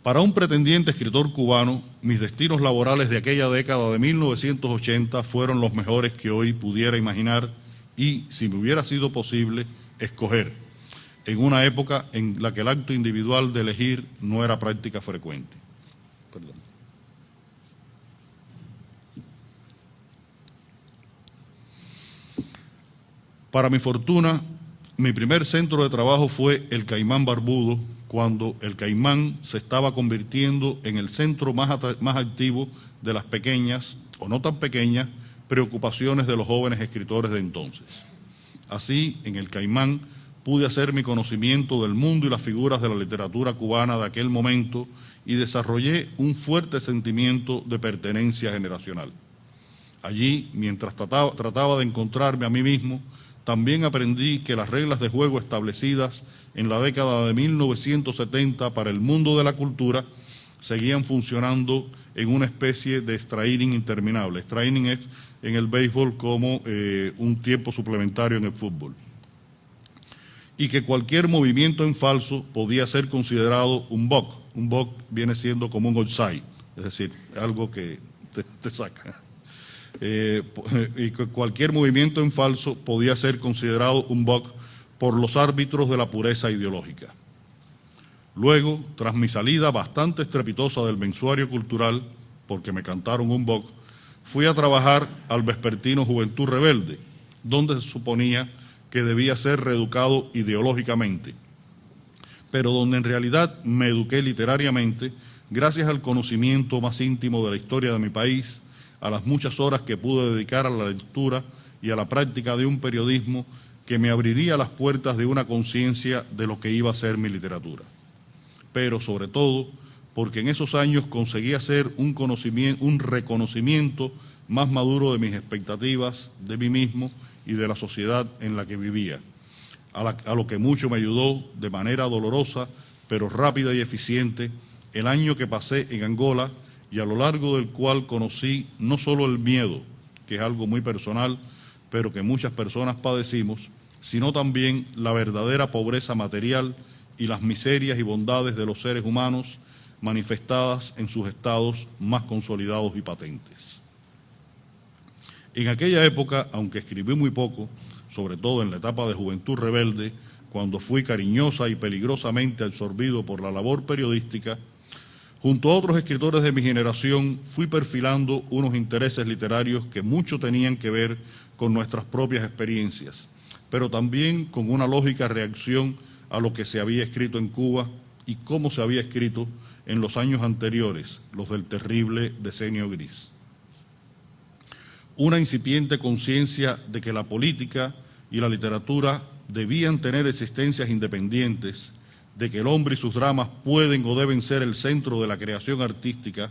Para un pretendiente escritor cubano, mis destinos laborales de aquella década de 1980 fueron los mejores que hoy pudiera imaginar y, si me hubiera sido posible, escoger, en una época en la que el acto individual de elegir no era práctica frecuente. Perdón. Para mi fortuna, mi primer centro de trabajo fue el Caimán Barbudo, cuando el Caimán se estaba convirtiendo en el centro más activo de las pequeñas, o no tan pequeñas, preocupaciones de los jóvenes escritores de entonces. Así, en el Caimán, pude hacer mi conocimiento del mundo y las figuras de la literatura cubana de aquel momento y desarrollé un fuerte sentimiento de pertenencia generacional. Allí, mientras trataba de encontrarme a mí mismo, también aprendí que las reglas de juego establecidas en la década de 1970 para el mundo de la cultura seguían funcionando en una especie de extra inning interminable. Extra inning es en el béisbol como un tiempo suplementario en el fútbol. Y que cualquier movimiento en falso podía ser considerado un buck. Un buck viene siendo como un outside, es decir, algo que te saca. Y que cualquier movimiento en falso podía ser considerado un buck por los árbitros de la pureza ideológica. Luego, tras mi salida bastante estrepitosa del mensuario cultural, porque me cantaron un buck, fui a trabajar al vespertino Juventud Rebelde, donde se suponía que debía ser reeducado ideológicamente, pero donde en realidad me eduqué literariamente gracias al conocimiento más íntimo de la historia de mi país, a las muchas horas que pude dedicar a la lectura y a la práctica de un periodismo que me abriría las puertas de una conciencia de lo que iba a ser mi literatura. Pero sobre todo, porque en esos años conseguí hacer un reconocimiento más maduro de mis expectativas, de mí mismo y de la sociedad en la que vivía, a lo que mucho me ayudó de manera dolorosa, pero rápida y eficiente, el año que pasé en Angola y a lo largo del cual conocí no solo el miedo, que es algo muy personal, pero que muchas personas padecimos, sino también la verdadera pobreza material y las miserias y bondades de los seres humanos manifestadas en sus estados más consolidados y patentes. En aquella época, aunque escribí muy poco, sobre todo en la etapa de Juventud Rebelde, cuando fui cariñosa y peligrosamente absorbido por la labor periodística, junto a otros escritores de mi generación, fui perfilando unos intereses literarios que mucho tenían que ver con nuestras propias experiencias, pero también con una lógica reacción a lo que se había escrito en Cuba y cómo se había escrito en los años anteriores, los del terrible decenio gris. Una incipiente conciencia de que la política y la literatura debían tener existencias independientes, de que el hombre y sus dramas pueden o deben ser el centro de la creación artística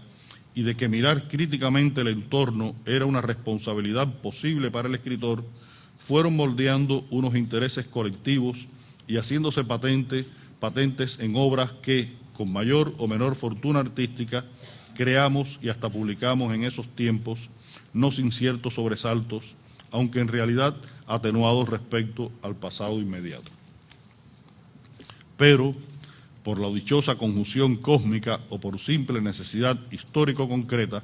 y de que mirar críticamente el entorno era una responsabilidad posible para el escritor, fueron moldeando unos intereses colectivos y haciéndose patentes en obras que, con mayor o menor fortuna artística, creamos y hasta publicamos en esos tiempos, no sin ciertos sobresaltos, aunque en realidad atenuados respecto al pasado inmediato. Pero, por la dichosa conjunción cósmica o por simple necesidad histórico-concreta,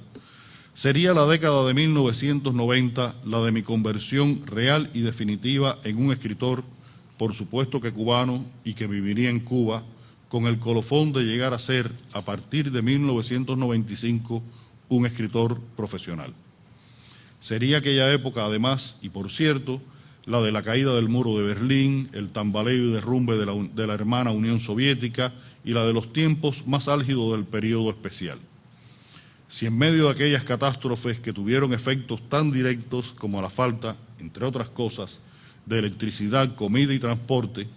sería la década de 1990 la de mi conversión real y definitiva en un escritor, por supuesto que cubano y que viviría en Cuba, con el colofón de llegar a ser, a partir de 1995, un escritor profesional. Sería aquella época, además, y por cierto, la de la caída del muro de Berlín, el tambaleo y derrumbe de la hermana Unión Soviética y la de los tiempos más álgidos del periodo especial. Si en medio de aquellas catástrofes que tuvieron efectos tan directos como la falta, entre otras cosas, de electricidad, comida y transporte,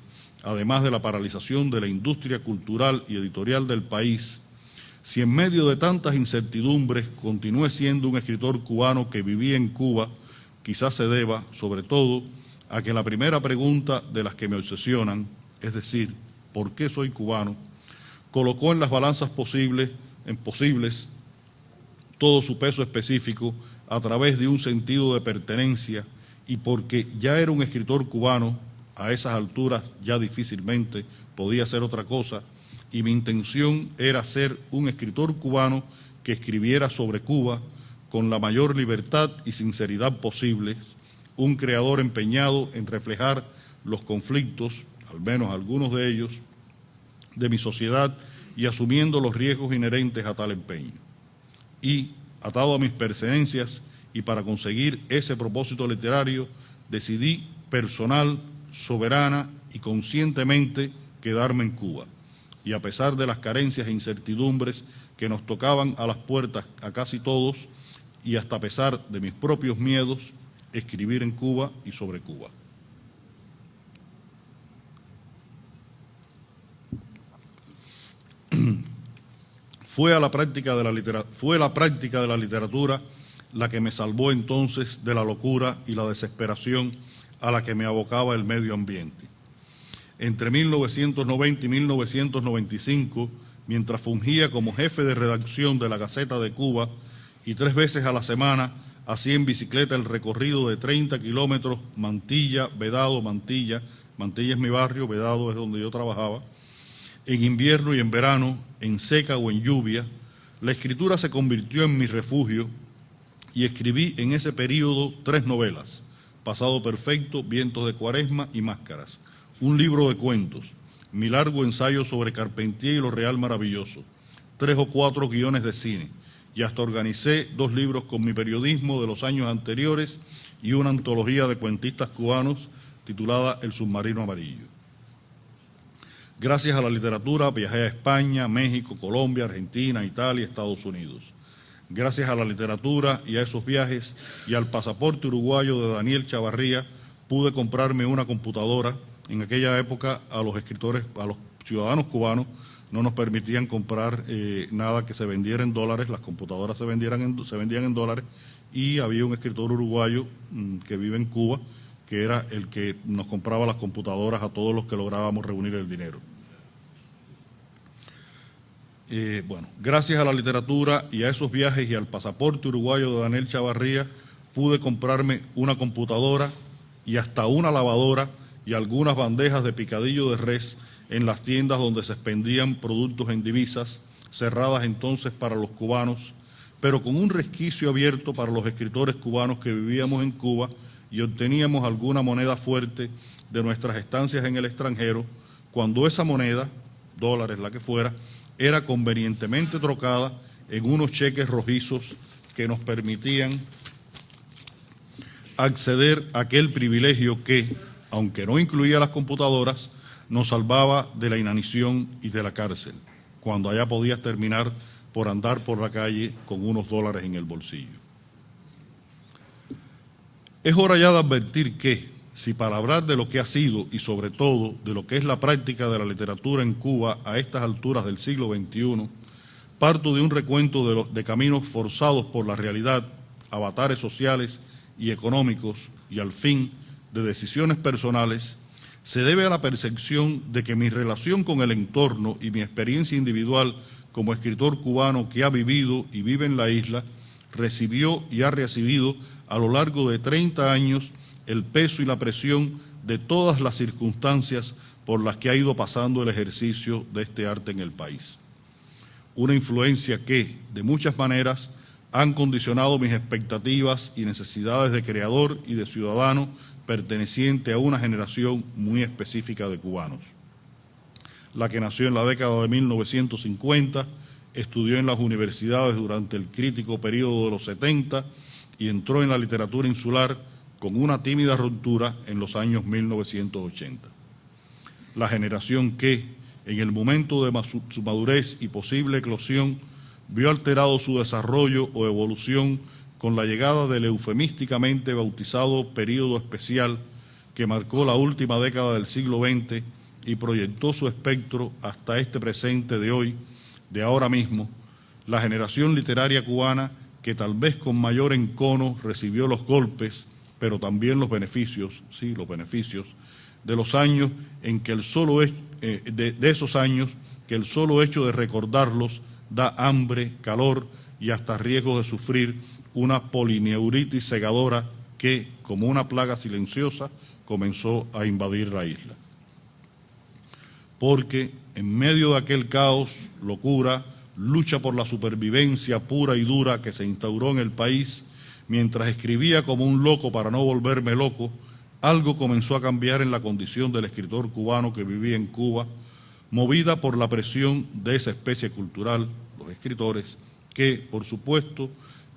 además de la paralización de la industria cultural y editorial del país, si en medio de tantas incertidumbres continué siendo un escritor cubano que vivía en Cuba, quizás se deba, sobre todo, a que la primera pregunta de las que me obsesionan, es decir, ¿por qué soy cubano?, colocó en las balanzas posibles todo su peso específico a través de un sentido de pertenencia y porque ya era un escritor cubano, a esas alturas ya difícilmente podía ser otra cosa, y mi intención era ser un escritor cubano que escribiera sobre Cuba con la mayor libertad y sinceridad posible, un creador empeñado en reflejar los conflictos, al menos algunos de ellos, de mi sociedad y asumiendo los riesgos inherentes a tal empeño. Y, atado a mis pertenencias y para conseguir ese propósito literario, decidí personal, soberana y conscientemente quedarme en Cuba. Y a pesar de las carencias e incertidumbres que nos tocaban a las puertas a casi todos, y hasta a pesar de mis propios miedos, escribir en Cuba y sobre Cuba. Fue la práctica de la literatura la que me salvó entonces de la locura y la desesperación a la que me abocaba el medio ambiente. Entre 1990 y 1995, mientras fungía como jefe de redacción de la Gaceta de Cuba y 3 veces a la semana hacía en bicicleta el recorrido de 30 kilómetros Mantilla, Vedado, Mantilla. Mantilla es mi barrio, Vedado es donde yo trabajaba. En invierno y en verano, en seca o en lluvia, la escritura se convirtió en mi refugio y escribí en ese período 3 novelas, Pasado Perfecto, Vientos de Cuaresma y Máscaras, un libro de cuentos, mi largo ensayo sobre Carpentier y lo real maravilloso, 3 o 4 guiones de cine, y hasta organicé 2 libros con mi periodismo de los años anteriores y una antología de cuentistas cubanos titulada El submarino amarillo. Gracias a la literatura viajé a España, México, Colombia, Argentina, Italia, Estados Unidos. Gracias a la literatura y a esos viajes y al pasaporte uruguayo de Daniel Chavarría, pude comprarme una computadora. En aquella época a los escritores, a los ciudadanos cubanos, no nos permitían comprar nada que se vendiera en dólares, las computadoras se vendían en dólares, y había un escritor uruguayo que vive en Cuba, que era el que nos compraba las computadoras a todos los que lográbamos reunir el dinero. Gracias a la literatura y a esos viajes y al pasaporte uruguayo de Daniel Chavarría, pude comprarme una computadora y hasta una lavadora y algunas bandejas de picadillo de res en las tiendas donde se expendían productos en divisas, cerradas entonces para los cubanos, pero con un resquicio abierto para los escritores cubanos que vivíamos en Cuba y obteníamos alguna moneda fuerte de nuestras estancias en el extranjero, cuando esa moneda, dólares la que fuera, era convenientemente trocada en unos cheques rojizos que nos permitían acceder a aquel privilegio que, aunque no incluía las computadoras, nos salvaba de la inanición y de la cárcel, cuando allá podías terminar por andar por la calle con unos dólares en el bolsillo. Es hora ya de advertir que, si para hablar de lo que ha sido y sobre todo de lo que es la práctica de la literatura en Cuba a estas alturas del siglo XXI, parto de un recuento de caminos forzados por la realidad, avatares sociales y económicos y al fin de decisiones personales, se debe a la percepción de que mi relación con el entorno y mi experiencia individual como escritor cubano que ha vivido y vive en la isla, recibió y ha recibido a lo largo de 30 años el peso y la presión de todas las circunstancias por las que ha ido pasando el ejercicio de este arte en el país. Una influencia que, de muchas maneras, han condicionado mis expectativas y necesidades de creador y de ciudadano perteneciente a una generación muy específica de cubanos. La que nació en la década de 1950, estudió en las universidades durante el crítico periodo de los 70 y entró en la literatura insular con una tímida ruptura en los años 1980. La generación que, en el momento de su madurez y posible eclosión, vio alterado su desarrollo o evolución con la llegada del eufemísticamente bautizado período especial que marcó la última década del siglo XX y proyectó su espectro hasta este presente de hoy, de ahora mismo, la generación literaria cubana que tal vez con mayor encono recibió los golpes, pero también los beneficios, sí, los beneficios, de los años en que de esos años que el solo hecho de recordarlos da hambre, calor y hasta riesgo de sufrir una polineuritis cegadora que, como una plaga silenciosa, comenzó a invadir la isla. Porque en medio de aquel caos, locura, lucha por la supervivencia pura y dura que se instauró en el país, mientras escribía como un loco para no volverme loco, algo comenzó a cambiar en la condición del escritor cubano que vivía en Cuba, movida por la presión de esa especie cultural, los escritores, que, por supuesto,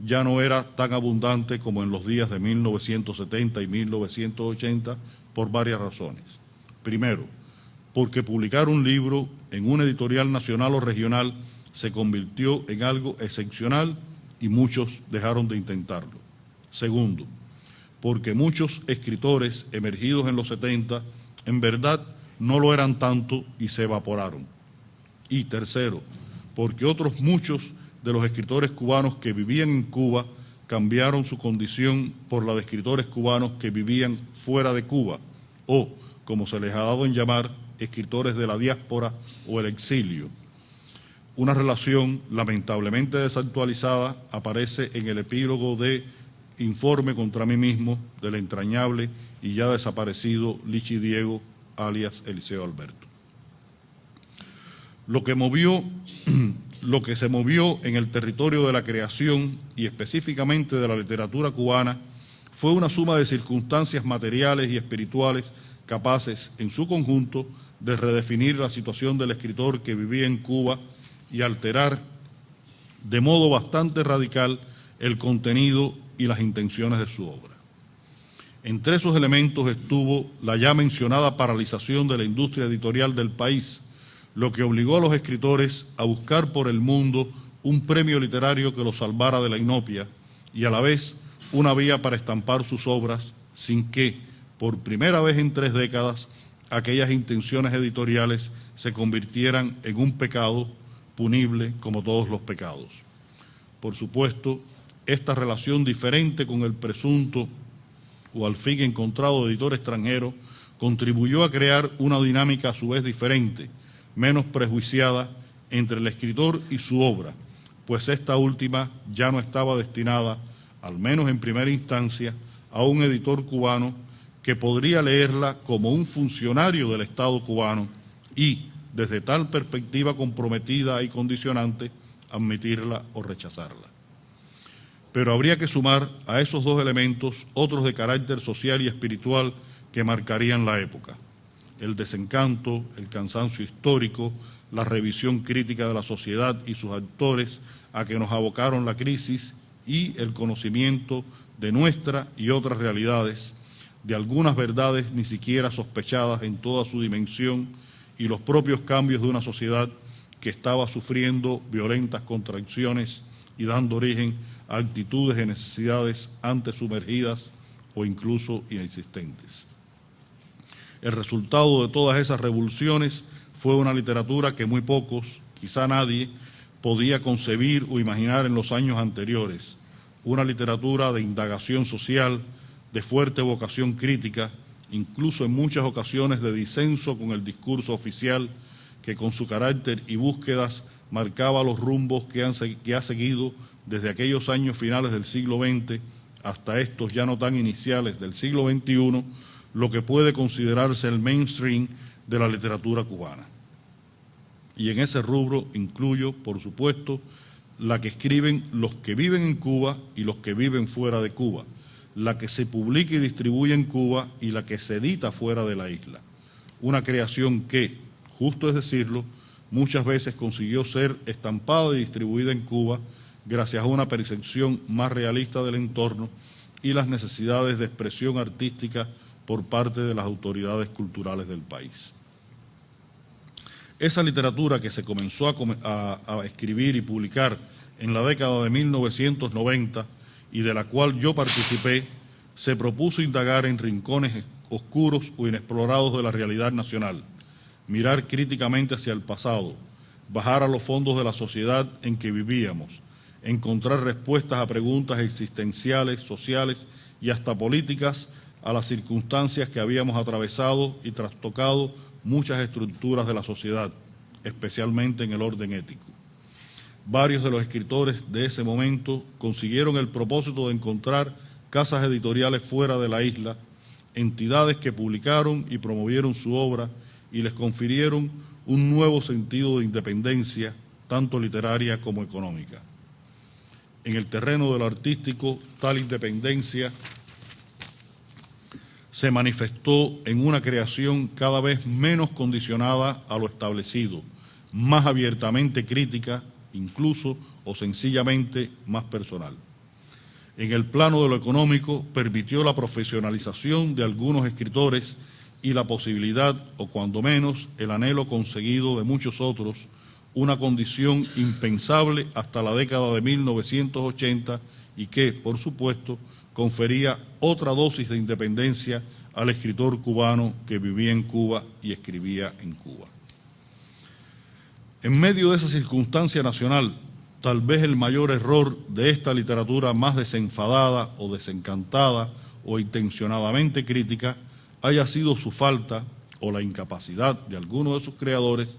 ya no era tan abundante como en los días de 1970 y 1980, por varias razones. Primero, porque publicar un libro en una editorial nacional o regional se convirtió en algo excepcional y muchos dejaron de intentarlo. Segundo, porque muchos escritores emergidos en los 70 en verdad no lo eran tanto y se evaporaron. Y tercero, porque otros muchos de los escritores cubanos que vivían en Cuba cambiaron su condición por la de escritores cubanos que vivían fuera de Cuba, o, como se les ha dado en llamar, escritores de la diáspora o el exilio. Una relación lamentablemente desactualizada aparece en el epílogo de Informe contra mí mismo del entrañable y ya desaparecido Lichi Diego, alias Eliseo Alberto. Lo que se movió en el territorio de la creación y específicamente de la literatura cubana fue una suma de circunstancias materiales y espirituales capaces, en su conjunto, de redefinir la situación del escritor que vivía en Cuba y alterar de modo bastante radical el contenido y las intenciones de su obra. Entre esos elementos estuvo la ya mencionada paralización de la industria editorial del país, lo que obligó a los escritores a buscar por el mundo un premio literario que los salvara de la inopia y a la vez una vía para estampar sus obras sin que, por primera vez en 3 décadas, aquellas intenciones editoriales se convirtieran en un pecado punible como todos los pecados. Por supuesto, esta relación diferente con el presunto o al fin encontrado editor extranjero contribuyó a crear una dinámica a su vez diferente, menos prejuiciada entre el escritor y su obra, pues esta última ya no estaba destinada, al menos en primera instancia, a un editor cubano que podría leerla como un funcionario del Estado cubano y, desde tal perspectiva comprometida y condicionante, admitirla o rechazarla. Pero habría que sumar a esos dos elementos otros de carácter social y espiritual que marcarían la época: el desencanto, el cansancio histórico, la revisión crítica de la sociedad y sus actores a que nos abocaron la crisis y el conocimiento de nuestra y otras realidades, de algunas verdades ni siquiera sospechadas en toda su dimensión y los propios cambios de una sociedad que estaba sufriendo violentas contracciones y dando origen a actitudes y necesidades antes sumergidas o incluso inexistentes. El resultado de todas esas revoluciones fue una literatura que muy pocos, quizá nadie, podía concebir o imaginar en los años anteriores. Una literatura de indagación social, de fuerte vocación crítica, incluso en muchas ocasiones de disenso con el discurso oficial, que con su carácter y búsquedas marcaba los rumbos que ha seguido desde aquellos años finales del siglo XX hasta estos ya no tan iniciales del siglo XXI, lo que puede considerarse el mainstream de la literatura cubana. Y en ese rubro incluyo, por supuesto, la que escriben los que viven en Cuba y los que viven fuera de Cuba, la que se publica y distribuye en Cuba y la que se edita fuera de la isla. Una creación que, justo es decirlo, muchas veces consiguió ser estampada y distribuida en Cuba gracias a una percepción más realista del entorno y las necesidades de expresión artística por parte de las autoridades culturales del país. Esa literatura que se comenzó a escribir y publicar en la década de 1990 y de la cual yo participé, se propuso indagar en rincones oscuros o inexplorados de la realidad nacional, mirar críticamente hacia el pasado, bajar a los fondos de la sociedad en que vivíamos, encontrar respuestas a preguntas existenciales, sociales y hasta políticas a las circunstancias que habíamos atravesado y trastocado muchas estructuras de la sociedad, especialmente en el orden ético. Varios de los escritores de ese momento consiguieron el propósito de encontrar casas editoriales fuera de la isla, entidades que publicaron y promovieron su obra y les confirieron un nuevo sentido de independencia, tanto literaria como económica. En el terreno de lo artístico, tal independencia se manifestó en una creación cada vez menos condicionada a lo establecido, más abiertamente crítica, incluso o sencillamente más personal. En el plano de lo económico, permitió la profesionalización de algunos escritores y la posibilidad, o cuando menos, el anhelo conseguido de muchos otros, una condición impensable hasta la década de 1980 y que, por supuesto, confería otra dosis de independencia al escritor cubano que vivía en Cuba y escribía en Cuba. En medio de esa circunstancia nacional, tal vez el mayor error de esta literatura más desenfadada o desencantada o intencionadamente crítica haya sido su falta o la incapacidad de algunos de sus creadores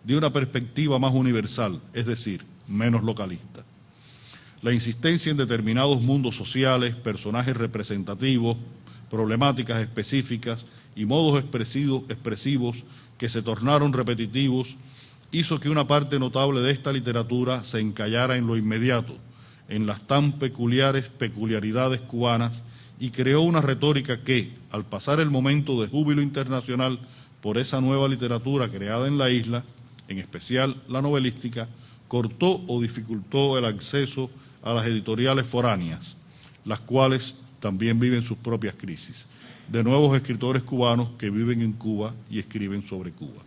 de una perspectiva más universal, es decir, menos localista. La insistencia en determinados mundos sociales, personajes representativos, problemáticas específicas y modos expresivos que se tornaron repetitivos hizo que una parte notable de esta literatura se encallara en lo inmediato, en las tan peculiares peculiaridades cubanas, y creó una retórica que, al pasar el momento de júbilo internacional por esa nueva literatura creada en la isla, en especial la novelística, cortó o dificultó el acceso a las editoriales foráneas, las cuales también viven sus propias crisis, de nuevos escritores cubanos que viven en Cuba y escriben sobre Cuba.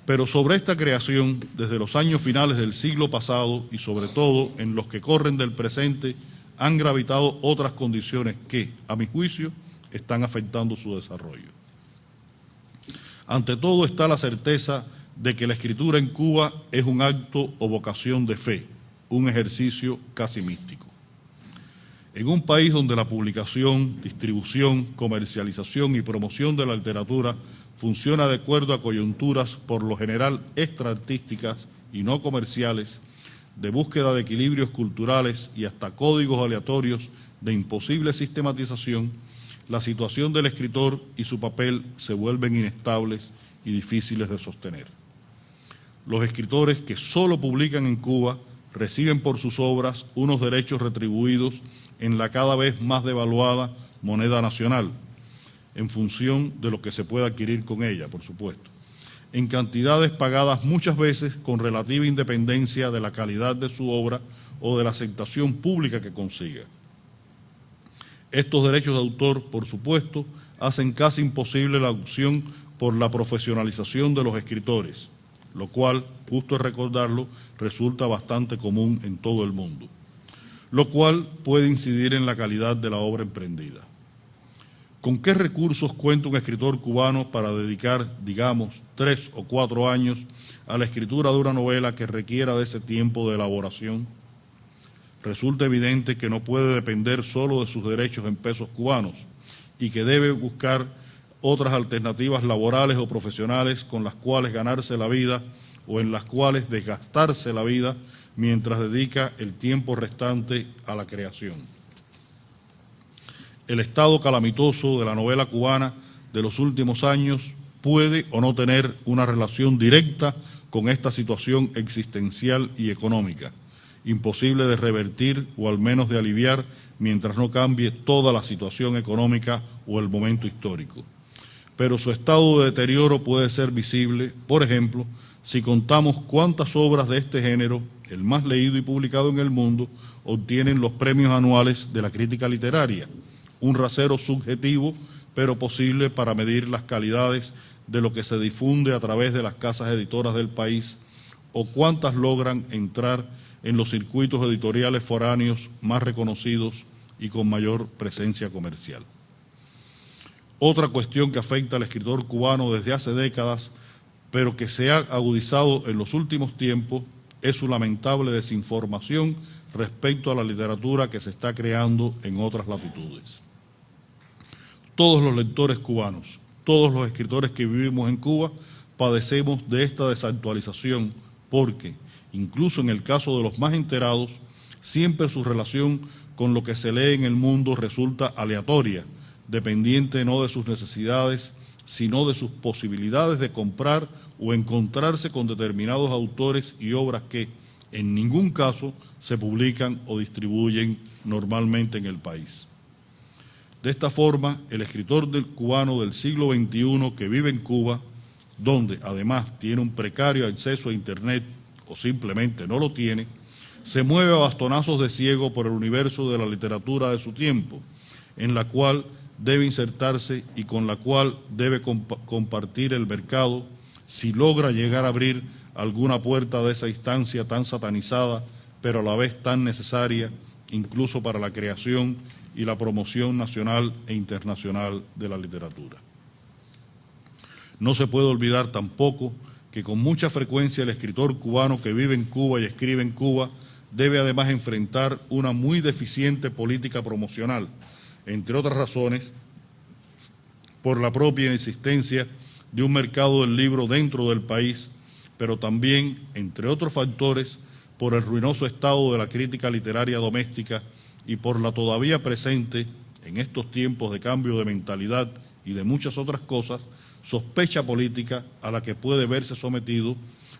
Pero sobre esta creación, desde los años finales del siglo pasado y sobre todo en los que corren del presente, han gravitado otras condiciones que, a mi juicio, están afectando su desarrollo. Ante todo está la certeza de que la escritura en Cuba es un acto o vocación de fe, un ejercicio casi místico. En un país donde la publicación, distribución, comercialización y promoción de la literatura funciona de acuerdo a coyunturas por lo general extraartísticas y no comerciales, de búsqueda de equilibrios culturales y hasta códigos aleatorios de imposible sistematización, la situación del escritor y su papel se vuelven inestables y difíciles de sostener. Los escritores que solo publican en Cuba reciben por sus obras unos derechos retribuidos en la cada vez más devaluada moneda nacional, en función de lo que se pueda adquirir con ella, por supuesto, en cantidades pagadas muchas veces con relativa independencia de la calidad de su obra o de la aceptación pública que consiga. Estos derechos de autor, por supuesto, hacen casi imposible la opción por la profesionalización de los escritores, lo cual, justo es recordarlo, resulta bastante común en todo el mundo, lo cual puede incidir en la calidad de la obra emprendida. ¿Con qué recursos cuenta un escritor cubano para dedicar, digamos, 3 o 4 años a la escritura de una novela que requiera de ese tiempo de elaboración? Resulta evidente que no puede depender solo de sus derechos en pesos cubanos y que debe buscar otras alternativas laborales o profesionales con las cuales ganarse la vida o en las cuales desgastarse la vida mientras dedica el tiempo restante a la creación. El estado calamitoso de la novela cubana de los últimos años puede o no tener una relación directa con esta situación existencial y económica, imposible de revertir o al menos de aliviar mientras no cambie toda la situación económica o el momento histórico. Pero su estado de deterioro puede ser visible, por ejemplo, si contamos cuántas obras de este género, el más leído y publicado en el mundo, obtienen los premios anuales de la crítica literaria, un rasero subjetivo, pero posible para medir las calidades de lo que se difunde a través de las casas editoras del país, o cuántas logran entrar en los circuitos editoriales foráneos más reconocidos y con mayor presencia comercial. Otra cuestión que afecta al escritor cubano desde hace décadas, pero que se ha agudizado en los últimos tiempos, es su lamentable desinformación respecto a la literatura que se está creando en otras latitudes. Todos los lectores cubanos, todos los escritores que vivimos en Cuba, padecemos de esta desactualización porque, incluso en el caso de los más enterados, siempre su relación con lo que se lee en el mundo resulta aleatoria, dependiente no de sus necesidades, sino de sus posibilidades de comprar o encontrarse con determinados autores y obras que, en ningún caso, se publican o distribuyen normalmente en el país. De esta forma, el escritor cubano del siglo XXI que vive en Cuba, donde además tiene un precario acceso a Internet o simplemente no lo tiene, se mueve a bastonazos de ciego por el universo de la literatura de su tiempo, en la cual debe insertarse y con la cual debe compartir el mercado si logra llegar a abrir alguna puerta de esa instancia tan satanizada, pero a la vez tan necesaria, incluso para la creación y la promoción nacional e internacional de la literatura. No se puede olvidar tampoco que con mucha frecuencia el escritor cubano que vive en Cuba y escribe en Cuba debe además enfrentar una muy deficiente política promocional, entre otras razones, por la propia existencia de un mercado del libro dentro del país, pero también, entre otros factores, por el ruinoso estado de la crítica literaria doméstica y por la todavía presente, en estos tiempos de cambio de mentalidad y de muchas otras cosas, sospecha política a la que puede verse sometido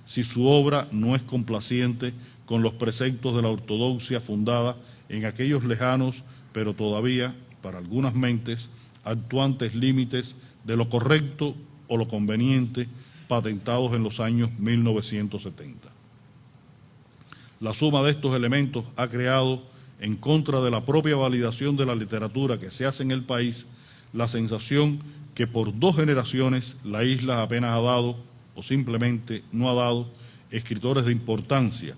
si su obra no es complaciente con los preceptos de la ortodoxia fundada en aquellos lejanos, pero todavía, para algunas mentes, actuantes límites de lo correcto o lo conveniente patentados en los años 1970. La suma de estos elementos ha creado, en contra de la propia validación de la literatura que se hace en el país, la sensación que por 2 generaciones la isla apenas ha dado, o simplemente no ha dado, escritores de importancia,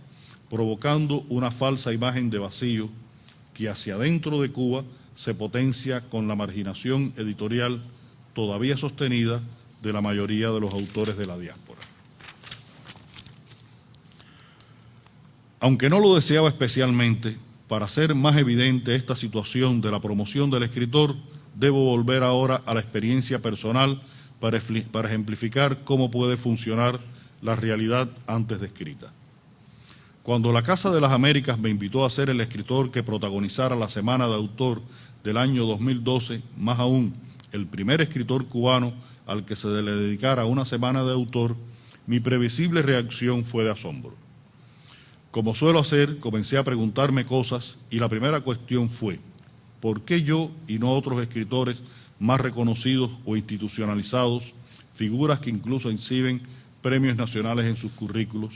provocando una falsa imagen de vacío que hacia adentro de Cuba se potencia con la marginación editorial todavía sostenida de la mayoría de los autores de la diáspora. Aunque no lo deseaba especialmente, para hacer más evidente esta situación de la promoción del escritor, debo volver ahora a la experiencia personal para ejemplificar cómo puede funcionar la realidad antes descrita. Cuando la Casa de las Américas me invitó a ser el escritor que protagonizara la Semana de Autor del año 2012, más aún el primer escritor cubano al que se le dedicara una Semana de Autor, mi previsible reacción fue de asombro. Como suelo hacer, comencé a preguntarme cosas y la primera cuestión fue: ¿por qué yo y no otros escritores más reconocidos o institucionalizados, figuras que incluso exhiben premios nacionales en sus currículos?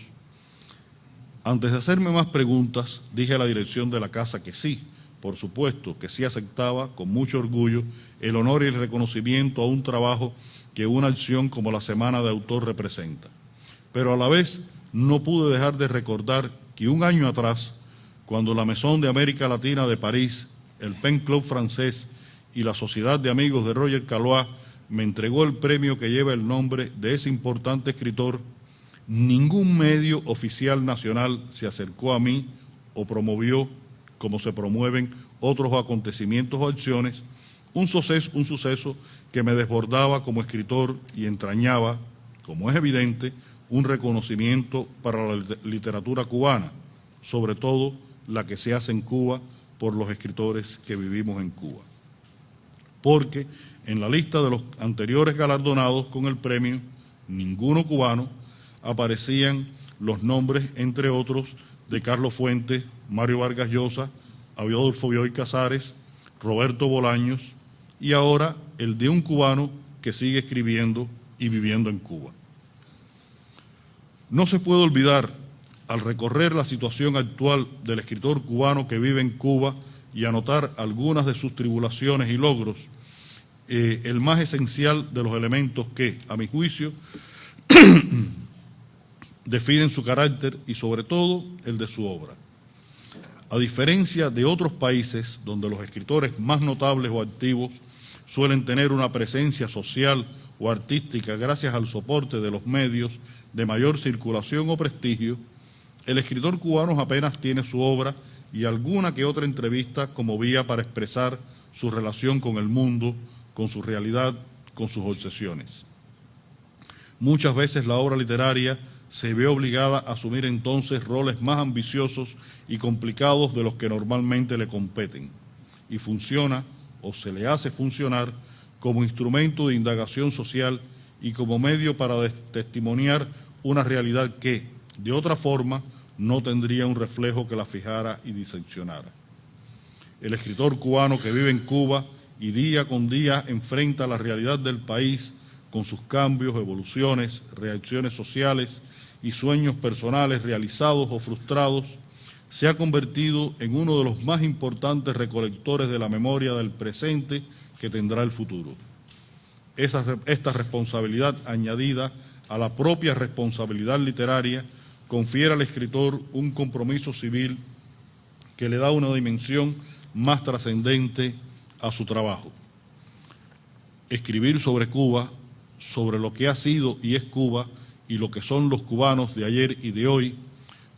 Antes de hacerme más preguntas, dije a la dirección de la casa que sí, por supuesto, que sí aceptaba con mucho orgullo el honor y el reconocimiento a un trabajo que una acción como la Semana de Autor representa. Pero a la vez no pude dejar de recordar que un año atrás, cuando la Maison de América Latina de París, el Pen Club francés y la Sociedad de Amigos de Roger Caillois me entregó el premio que lleva el nombre de ese importante escritor, ningún medio oficial nacional se acercó a mí o promovió, como se promueven otros acontecimientos o acciones, un suceso que me desbordaba como escritor y entrañaba, como es evidente, un reconocimiento para la literatura cubana, sobre todo la que se hace en Cuba por los escritores que vivimos en Cuba. Porque en la lista de los anteriores galardonados con el premio, ninguno cubano, aparecían los nombres, entre otros, de Carlos Fuentes, Mario Vargas Llosa, Adolfo Bioy Casares, Roberto Bolaños y ahora el de un cubano que sigue escribiendo y viviendo en Cuba. No se puede olvidar, al recorrer la situación actual del escritor cubano que vive en Cuba y anotar algunas de sus tribulaciones y logros, el más esencial de los elementos que, a mi juicio, definen su carácter y sobre todo el de su obra. A diferencia de otros países donde los escritores más notables o activos suelen tener una presencia social o artística gracias al soporte de los medios de mayor circulación o prestigio, el escritor cubano apenas tiene su obra y alguna que otra entrevista como vía para expresar su relación con el mundo, con su realidad, con sus obsesiones. Muchas veces la obra literaria se ve obligada a asumir entonces roles más ambiciosos y complicados de los que normalmente le competen, y funciona, o se le hace funcionar, como instrumento de indagación social y como medio para testimoniar una realidad que, de otra forma, no tendría un reflejo que la fijara y diseccionara. El escritor cubano que vive en Cuba y día con día enfrenta la realidad del país con sus cambios, evoluciones, reacciones sociales y sueños personales realizados o frustrados, se ha convertido en uno de los más importantes recolectores de la memoria del presente que tendrá el futuro. Esta responsabilidad añadida a la propia responsabilidad literaria confiere al escritor un compromiso civil que le da una dimensión más trascendente a su trabajo. Escribir sobre Cuba, sobre lo que ha sido y es Cuba y lo que son los cubanos de ayer y de hoy,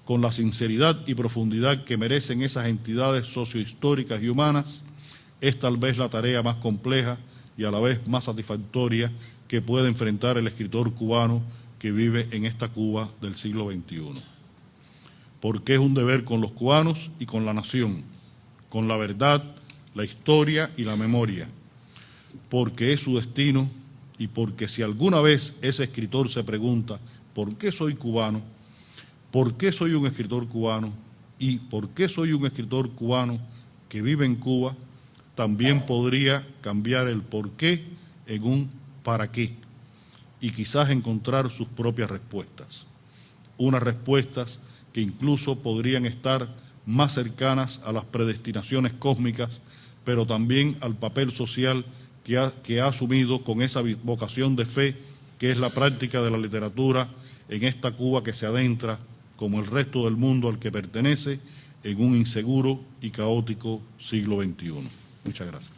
con la sinceridad y profundidad que merecen esas entidades sociohistóricas y humanas, es tal vez la tarea más compleja y a la vez más satisfactoria que puede enfrentar el escritor cubano que vive en esta Cuba del siglo XXI. Porque es un deber con los cubanos y con la nación, con la verdad, la historia y la memoria, porque es su destino y porque si alguna vez ese escritor se pregunta ¿por qué soy cubano? ¿Por qué soy un escritor cubano? ¿Y por qué soy un escritor cubano que vive en Cuba? También podría cambiar el por qué en un para qué y quizás encontrar sus propias respuestas. Unas respuestas que incluso podrían estar más cercanas a las predestinaciones cósmicas, pero también al papel social que ha asumido con esa vocación de fe que es la práctica de la literatura en esta Cuba que se adentra, como el resto del mundo al que pertenece, en un inseguro y caótico siglo XXI. Muchas gracias.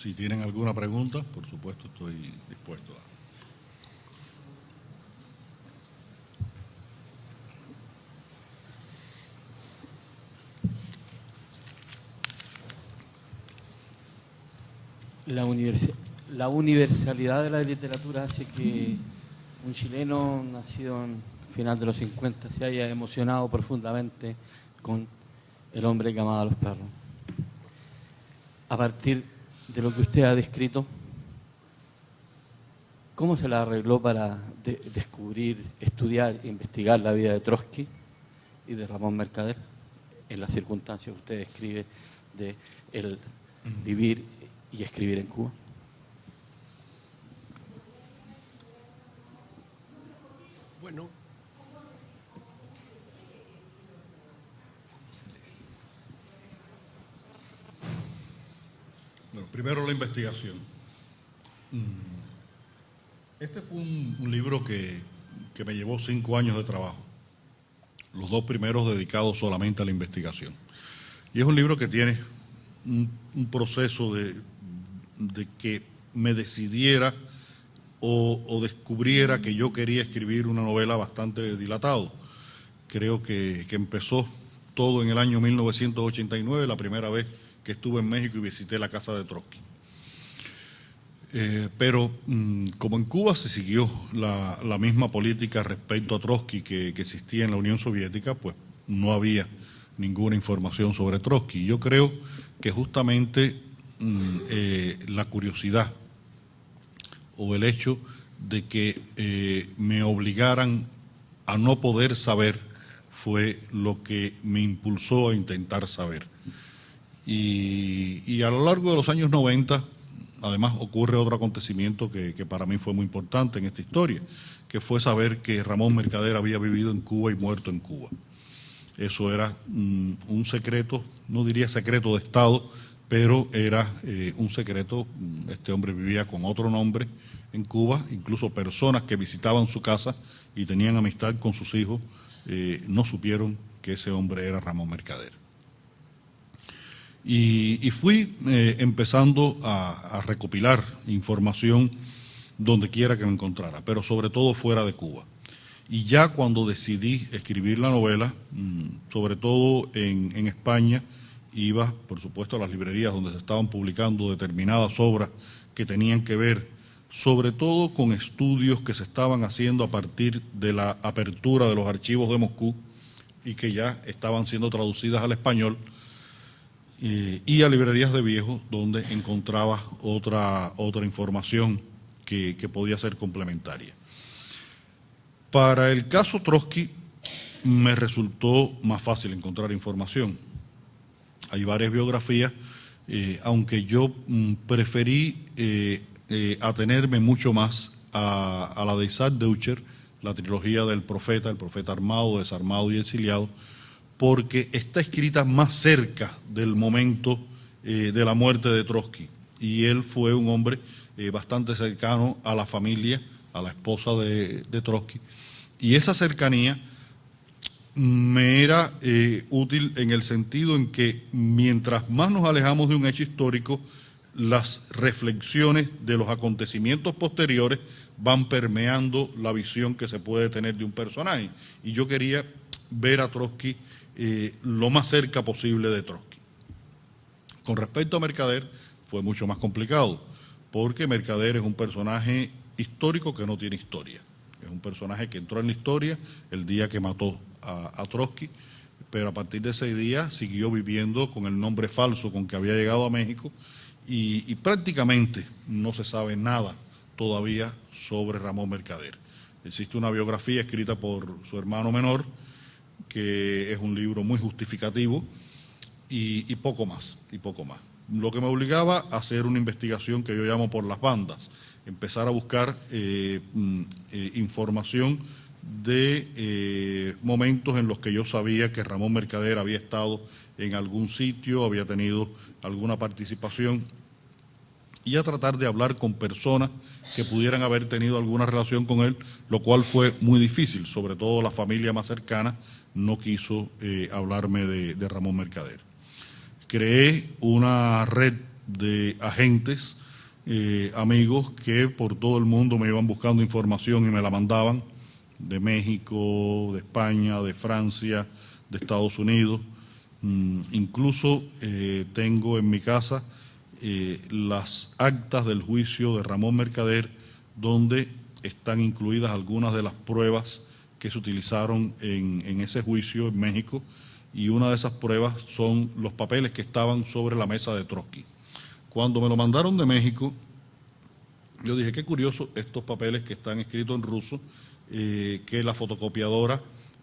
Si tienen alguna pregunta, por supuesto, estoy dispuesto a... La universalidad de la literatura hace que un chileno nacido en final de los 50 se haya emocionado profundamente con El hombre que amaba a los perros. A partir de lo que usted ha descrito, ¿cómo se la arregló para descubrir, estudiar, investigar la vida de Trotsky y de Ramón Mercader en las circunstancias que usted describe de el vivir y escribir en Cuba? Bueno, primero la investigación. Este fue un libro que me llevó 5 años de trabajo, los 2 primeros dedicados solamente a la investigación. Y es un libro que tiene un proceso de que me decidiera o descubriera que yo quería escribir una novela bastante dilatado. Creo que empezó todo en el año 1989, la primera vez que estuve en México y visité la casa de Trotsky. Pero como en Cuba se siguió la misma política respecto a Trotsky que existía en la Unión Soviética, pues no había ninguna información sobre Trotsky. Yo creo que justamente la curiosidad o el hecho de que me obligaran a no poder saber fue lo que me impulsó a intentar saber. Y a lo largo de los años 90, además ocurre otro acontecimiento que para mí fue muy importante en esta historia, que fue saber que Ramón Mercader había vivido en Cuba y muerto en Cuba. Eso era un secreto, no diría secreto de Estado, pero era un secreto. Este hombre vivía con otro nombre en Cuba, incluso personas que visitaban su casa y tenían amistad con sus hijos no supieron que ese hombre era Ramón Mercader. Y fui empezando a recopilar información donde quiera que me encontrara, pero sobre todo fuera de Cuba. Y ya cuando decidí escribir la novela, sobre todo en España, iba, por supuesto, a las librerías donde se estaban publicando determinadas obras que tenían que ver, sobre todo con estudios que se estaban haciendo a partir de la apertura de los archivos de Moscú y que ya estaban siendo traducidas al español. y a librerías de viejos donde encontraba otra información que podía ser complementaria. Para el caso Trotsky me resultó más fácil encontrar información. Hay varias biografías, aunque yo preferí atenerme mucho más a la de Isaac Deutscher, la trilogía del profeta, el profeta armado, desarmado y exiliado, porque está escrita más cerca del momento de la muerte de Trotsky. Y él fue un hombre bastante cercano a la familia, a la esposa de Trotsky. Y esa cercanía me era útil en el sentido en que mientras más nos alejamos de un hecho histórico, las reflexiones de los acontecimientos posteriores van permeando la visión que se puede tener de un personaje. Y yo quería ver a Trotsky lo más cerca posible de Trotsky. Con respecto a Mercader, fue mucho más complicado, porque Mercader es un personaje histórico que no tiene historia. Es un personaje que entró en la historia el día que mató a Trotsky, pero a partir de ese día siguió viviendo con el nombre falso con que había llegado a México y prácticamente no se sabe nada todavía sobre Ramón Mercader. Existe una biografía escrita por su hermano menor, que es un libro muy justificativo, y poco más, Lo que me obligaba a hacer una investigación que yo llamo por las bandas, empezar a buscar información de momentos en los que yo sabía que Ramón Mercader había estado en algún sitio, había tenido alguna participación, y a tratar de hablar con personas que pudieran haber tenido alguna relación con él, lo cual fue muy difícil, sobre todo la familia más cercana no quiso hablarme de Ramón Mercader. Creé una red de agentes, amigos que por todo el mundo me iban buscando información y me la mandaban, de México, de España, de Francia, de Estados Unidos. Incluso tengo en mi casa las actas del juicio de Ramón Mercader, donde están incluidas algunas de las pruebas que se utilizaron en ese juicio en México, y una de esas pruebas son los papeles que estaban sobre la mesa de Trotsky. Cuando me lo mandaron de México, yo dije, qué curioso estos papeles que están escritos en ruso, que la fotocopiadora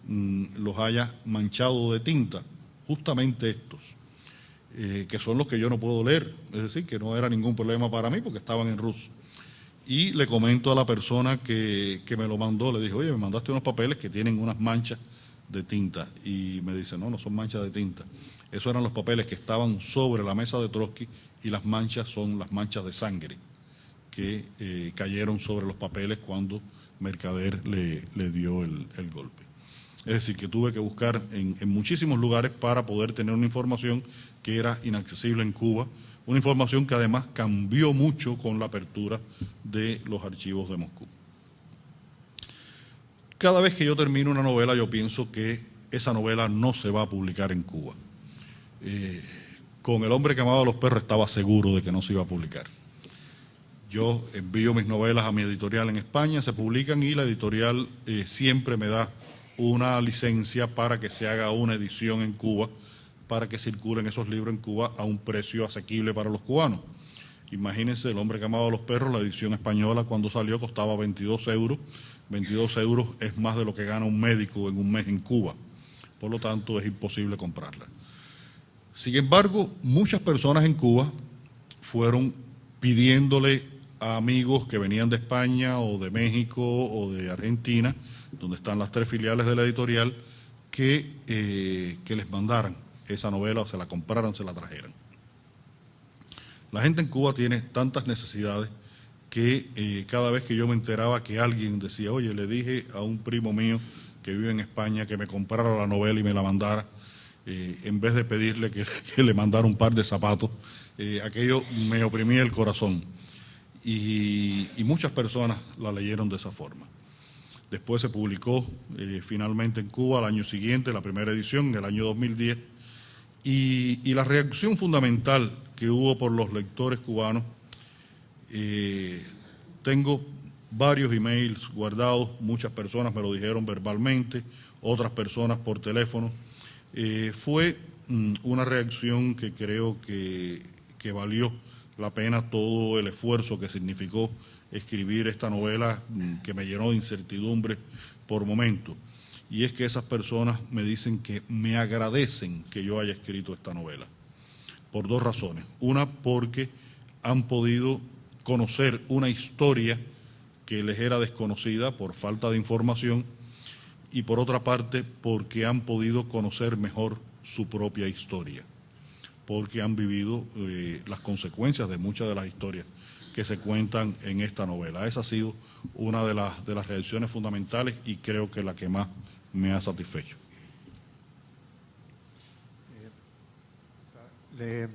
los haya manchado de tinta, justamente estos, que son los que yo no puedo leer, es decir, que no era ningún problema para mí porque estaban en ruso. Y le comento a la persona que me lo mandó, le dije, oye, me mandaste unos papeles que tienen unas manchas de tinta, y me dice, no son manchas de tinta, esos eran los papeles que estaban sobre la mesa de Trotsky, y las manchas son las manchas de sangre que cayeron sobre los papeles cuando Mercader le dio el golpe. Es decir, que tuve que buscar en muchísimos lugares para poder tener una información que era inaccesible en Cuba, una información que además cambió mucho con la apertura de los archivos de Moscú. Cada vez que yo termino una novela, yo pienso que esa novela no se va a publicar en Cuba. Con El hombre que amaba a los perros estaba seguro de que no se iba a publicar. Yo envío mis novelas a mi editorial en España, se publican, y la editorial siempre me da una licencia para que se haga una edición en Cuba, para que circulen esos libros en Cuba a un precio asequible para los cubanos. Imagínense, El hombre que amaba a los perros, la edición española cuando salió costaba 22 euros. 22 euros es más de lo que gana un médico en un mes en Cuba. Por lo tanto, es imposible comprarla. Sin embargo, muchas personas en Cuba fueron pidiéndole a amigos que venían de España o de México o de Argentina, donde están las 3 filiales de la editorial, que les mandaran esa novela, o se la compraran, se la trajeran. La gente en Cuba tiene tantas necesidades que cada vez que yo me enteraba que alguien decía, oye, le dije a un primo mío que vive en España que me comprara la novela y me la mandara, en vez de pedirle que le mandara un par de zapatos, aquello me oprimía el corazón. Y muchas personas la leyeron de esa forma. Después se publicó finalmente en Cuba al año siguiente, la primera edición, en el año 2010, y la reacción fundamental que hubo por los lectores cubanos, tengo varios emails guardados, muchas personas me lo dijeron verbalmente, otras personas por teléfono, fue una reacción que creo que valió la pena todo el esfuerzo que significó escribir esta novela, que me llenó de incertidumbre por momentos. Y es que esas personas me dicen que me agradecen que yo haya escrito esta novela, por dos razones. Una, porque han podido conocer una historia que les era desconocida por falta de información, y por otra parte, porque han podido conocer mejor su propia historia, porque han vivido las consecuencias de muchas de las historias que se cuentan en esta novela. Esa ha sido una de las reacciones fundamentales y creo que la que más me ha satisfecho. Le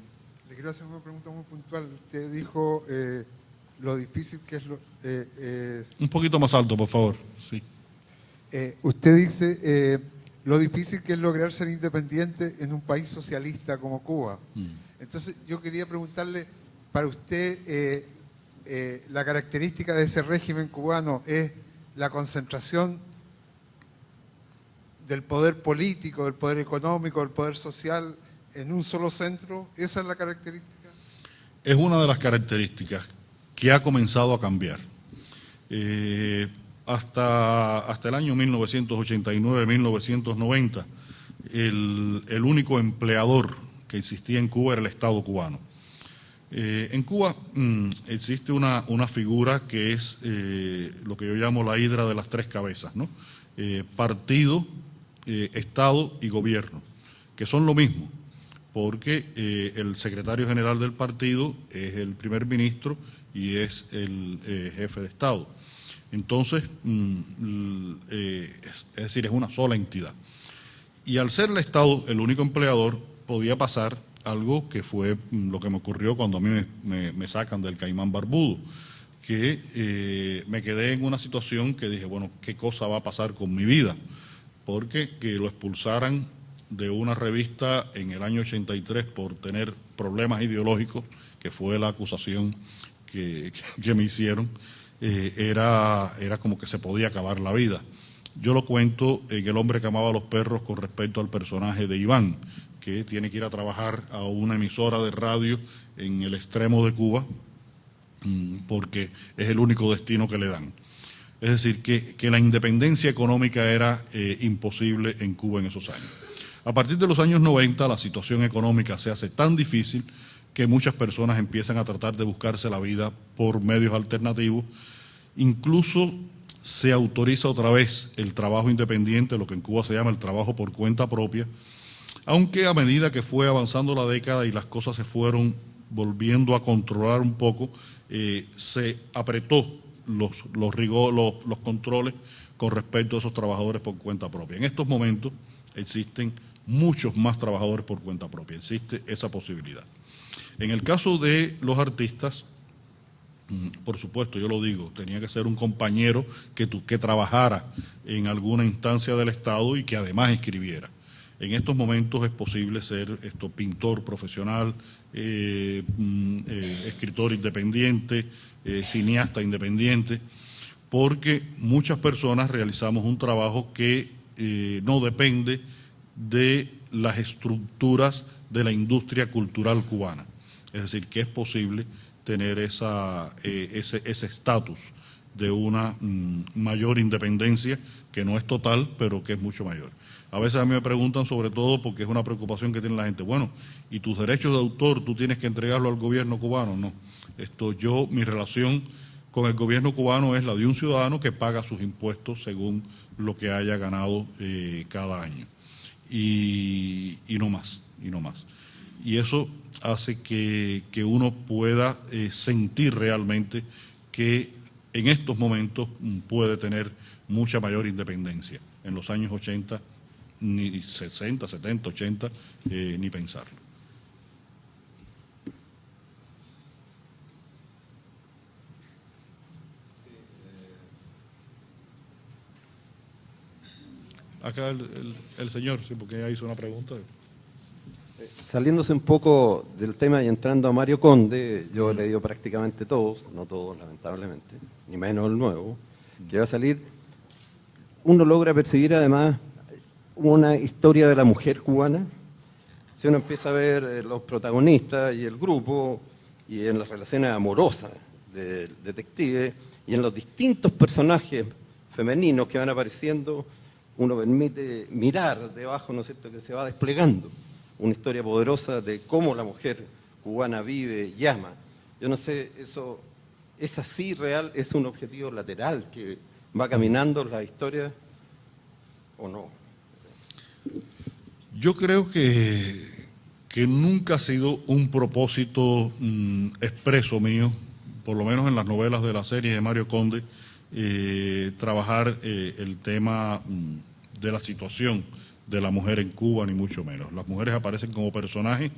quiero hacer una pregunta muy puntual. Usted dijo lo difícil que es... Un poquito más alto, por favor. Sí. Usted dice lo difícil que es lograr ser independiente en un país socialista como Cuba. Entonces, yo quería preguntarle, para usted, la característica de ese régimen cubano es la concentración del poder político, del poder económico, del poder social en un solo centro. ¿Esa es la característica? Es una de las características que ha comenzado a cambiar. Hasta el año 1989-1990, el único empleador que existía en Cuba era el Estado cubano. En Cuba existe una figura que es lo que yo llamo la hidra de las tres cabezas, ¿no? Partido, Estado y gobierno, que son lo mismo, porque el secretario general del partido es el primer ministro y es el jefe de Estado. Entonces, es decir, es una sola entidad. Y al ser el Estado el único empleador, podía pasar algo que fue lo que me ocurrió cuando a mí me sacan del Caimán Barbudo, que me quedé en una situación que dije, bueno, ¿qué cosa va a pasar con mi vida? Porque que lo expulsaran de una revista en el año 83 por tener problemas ideológicos, que fue la acusación que me hicieron, era como que se podía acabar la vida. Yo lo cuento en El hombre que amaba a los perros con respecto al personaje de Iván, que tiene que ir a trabajar a una emisora de radio en el extremo de Cuba, porque es el único destino que le dan. Es decir, que la independencia económica era imposible en Cuba en esos años. A partir de los años 90, la situación económica se hace tan difícil que muchas personas empiezan a tratar de buscarse la vida por medios alternativos. Incluso se autoriza otra vez el trabajo independiente, lo que en Cuba se llama el trabajo por cuenta propia, aunque a medida que fue avanzando la década y las cosas se fueron volviendo a controlar un poco, se apretó los controles con respecto a esos trabajadores por cuenta propia. En estos momentos existen muchos más trabajadores por cuenta propia, existe esa posibilidad. En el caso de los artistas, por supuesto, yo lo digo, tenía que ser un compañero que trabajara en alguna instancia del Estado y que además escribiera. En estos momentos es posible ser pintor profesional, escritor independiente, cineasta independiente, porque muchas personas realizamos un trabajo que no depende de las estructuras de la industria cultural cubana. Es decir, que es posible tener ese estatus de una mayor independencia, que no es total, pero que es mucho mayor. A veces a mí me preguntan, sobre todo porque es una preocupación que tiene la gente, bueno, ¿y tus derechos de autor tú tienes que entregarlo al gobierno cubano? No, mi relación con el gobierno cubano es la de un ciudadano que paga sus impuestos según lo que haya ganado cada año. Y no más, y no más. Y eso hace que uno pueda sentir realmente que en estos momentos puede tener mucha mayor independencia. En los años 80, ni 60, 70, 80, ni pensarlo. Acá el señor, sí, porque ella hizo una pregunta. Saliéndose un poco del tema y entrando a Mario Conde, yo he leído prácticamente todos, no todos lamentablemente, ni menos el nuevo, que va a salir. Uno logra percibir además una historia de la mujer cubana, si uno empieza a ver los protagonistas y el grupo, y en las relaciones amorosas del detective, y en los distintos personajes femeninos que van apareciendo, uno permite mirar debajo, ¿no es cierto?, que se va desplegando una historia poderosa de cómo la mujer cubana vive y ama. Yo no sé, ¿eso es así real? ¿Es un objetivo lateral que va caminando la historia o no? Yo creo que nunca ha sido un propósito expreso mío, por lo menos en las novelas de la serie de Mario Conde, trabajar el tema de la situación de la mujer en Cuba, ni mucho menos. Las mujeres aparecen como personajes,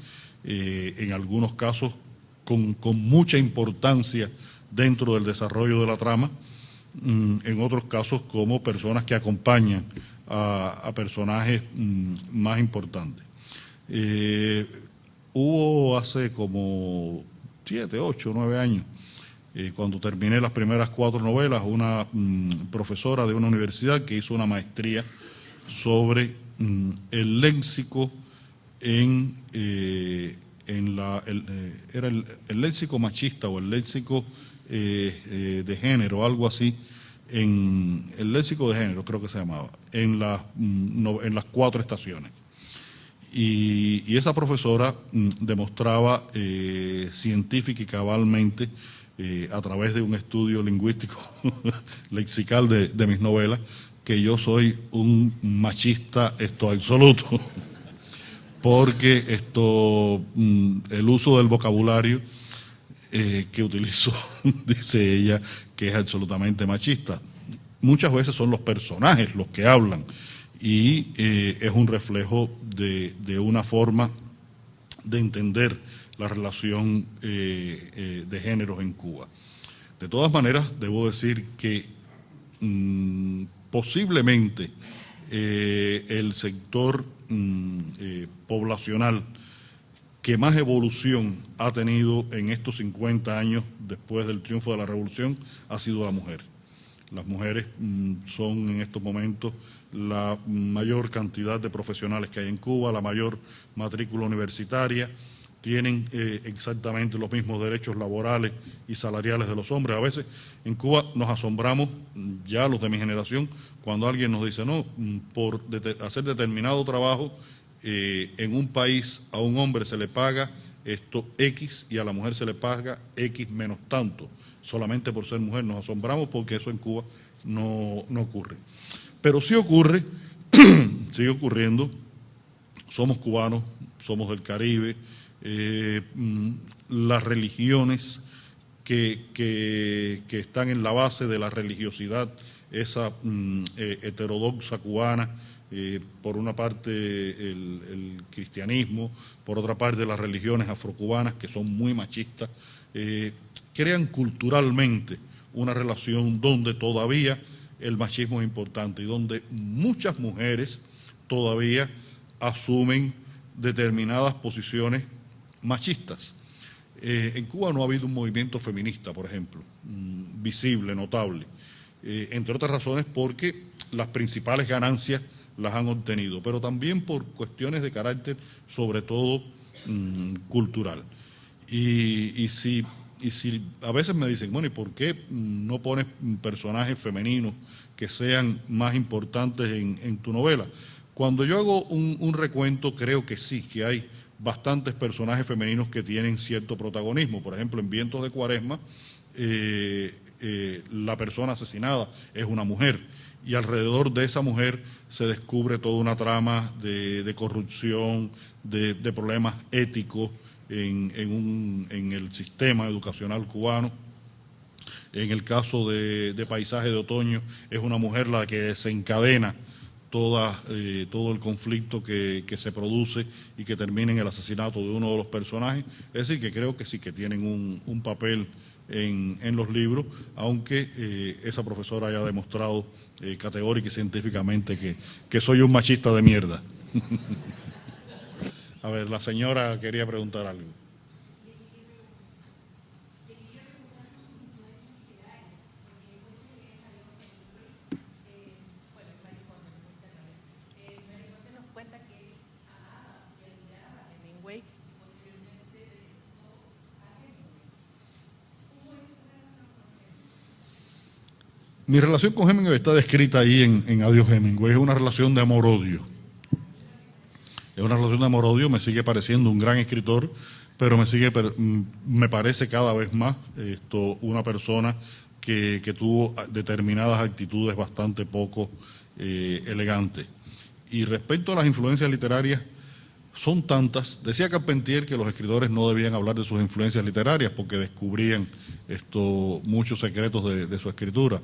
en algunos casos con mucha importancia dentro del desarrollo de la trama, en otros casos como personas que acompañan a personajes más importantes. Hubo hace como 7, 8, 9 años, cuando terminé las primeras 4 novelas, una profesora de una universidad que hizo una maestría sobre el léxico era el léxico machista o el léxico de género, algo así, el léxico de género creo que se llamaba, en las 4 estaciones. Y esa profesora demostraba científica y cabalmente, a través de un estudio lingüístico lexical de mis novelas, que yo soy un machista absoluto, porque el uso del vocabulario que utilizo, dice ella, que es absolutamente machista. Muchas veces son los personajes los que hablan, y es un reflejo de una forma de entender la relación de géneros en Cuba. De todas maneras, debo decir que posiblemente el sector poblacional que más evolución ha tenido en estos 50 años después del triunfo de la revolución ha sido la mujer. Las mujeres son en estos momentos la mayor cantidad de profesionales que hay en Cuba, la mayor matrícula universitaria, tienen exactamente los mismos derechos laborales y salariales de los hombres. A veces en Cuba nos asombramos, ya los de mi generación, cuando alguien nos dice, no, por hacer determinado trabajo en un país a un hombre se le paga esto X y a la mujer se le paga X menos tanto, solamente por ser mujer. Nos asombramos porque eso en Cuba no ocurre. Pero sí ocurre, sigue ocurriendo, somos cubanos, somos del Caribe, las religiones que están en la base de la religiosidad, esa heterodoxa cubana, por una parte el cristianismo, por otra parte las religiones afrocubanas, que son muy machistas, crean culturalmente una relación donde todavía el machismo es importante y donde muchas mujeres todavía asumen determinadas posiciones machistas. En Cuba no ha habido un movimiento feminista, por ejemplo, visible, notable, entre otras razones porque las principales ganancias las han obtenido, pero también por cuestiones de carácter, sobre todo cultural. Y si a veces me dicen, bueno, ¿y por qué no pones personajes femeninos que sean más importantes en tu novela? Cuando yo hago un recuento, creo que sí, que hay bastantes personajes femeninos que tienen cierto protagonismo. Por ejemplo, en Vientos de Cuaresma, la persona asesinada es una mujer, y alrededor de esa mujer se descubre toda una trama de corrupción, de problemas éticos en el sistema educacional cubano. En el caso de Paisaje de Otoño, es una mujer la que desencadena todo el conflicto que se produce y que termina en el asesinato de uno de los personajes. Es decir, que creo que sí que tienen un papel en los libros, aunque esa profesora haya demostrado categórica y científicamente que soy un machista de mierda. A ver, la señora quería preguntar algo. Mi relación con Hemingway está descrita ahí en Adiós Hemingway. Es una relación de amor-odio. Es una relación de amor-odio. Me sigue pareciendo un gran escritor, pero me parece cada vez más una persona que tuvo determinadas actitudes bastante poco elegantes. Y respecto a las influencias literarias, son tantas. Decía Carpentier que los escritores no debían hablar de sus influencias literarias porque descubrían muchos secretos de su escritura.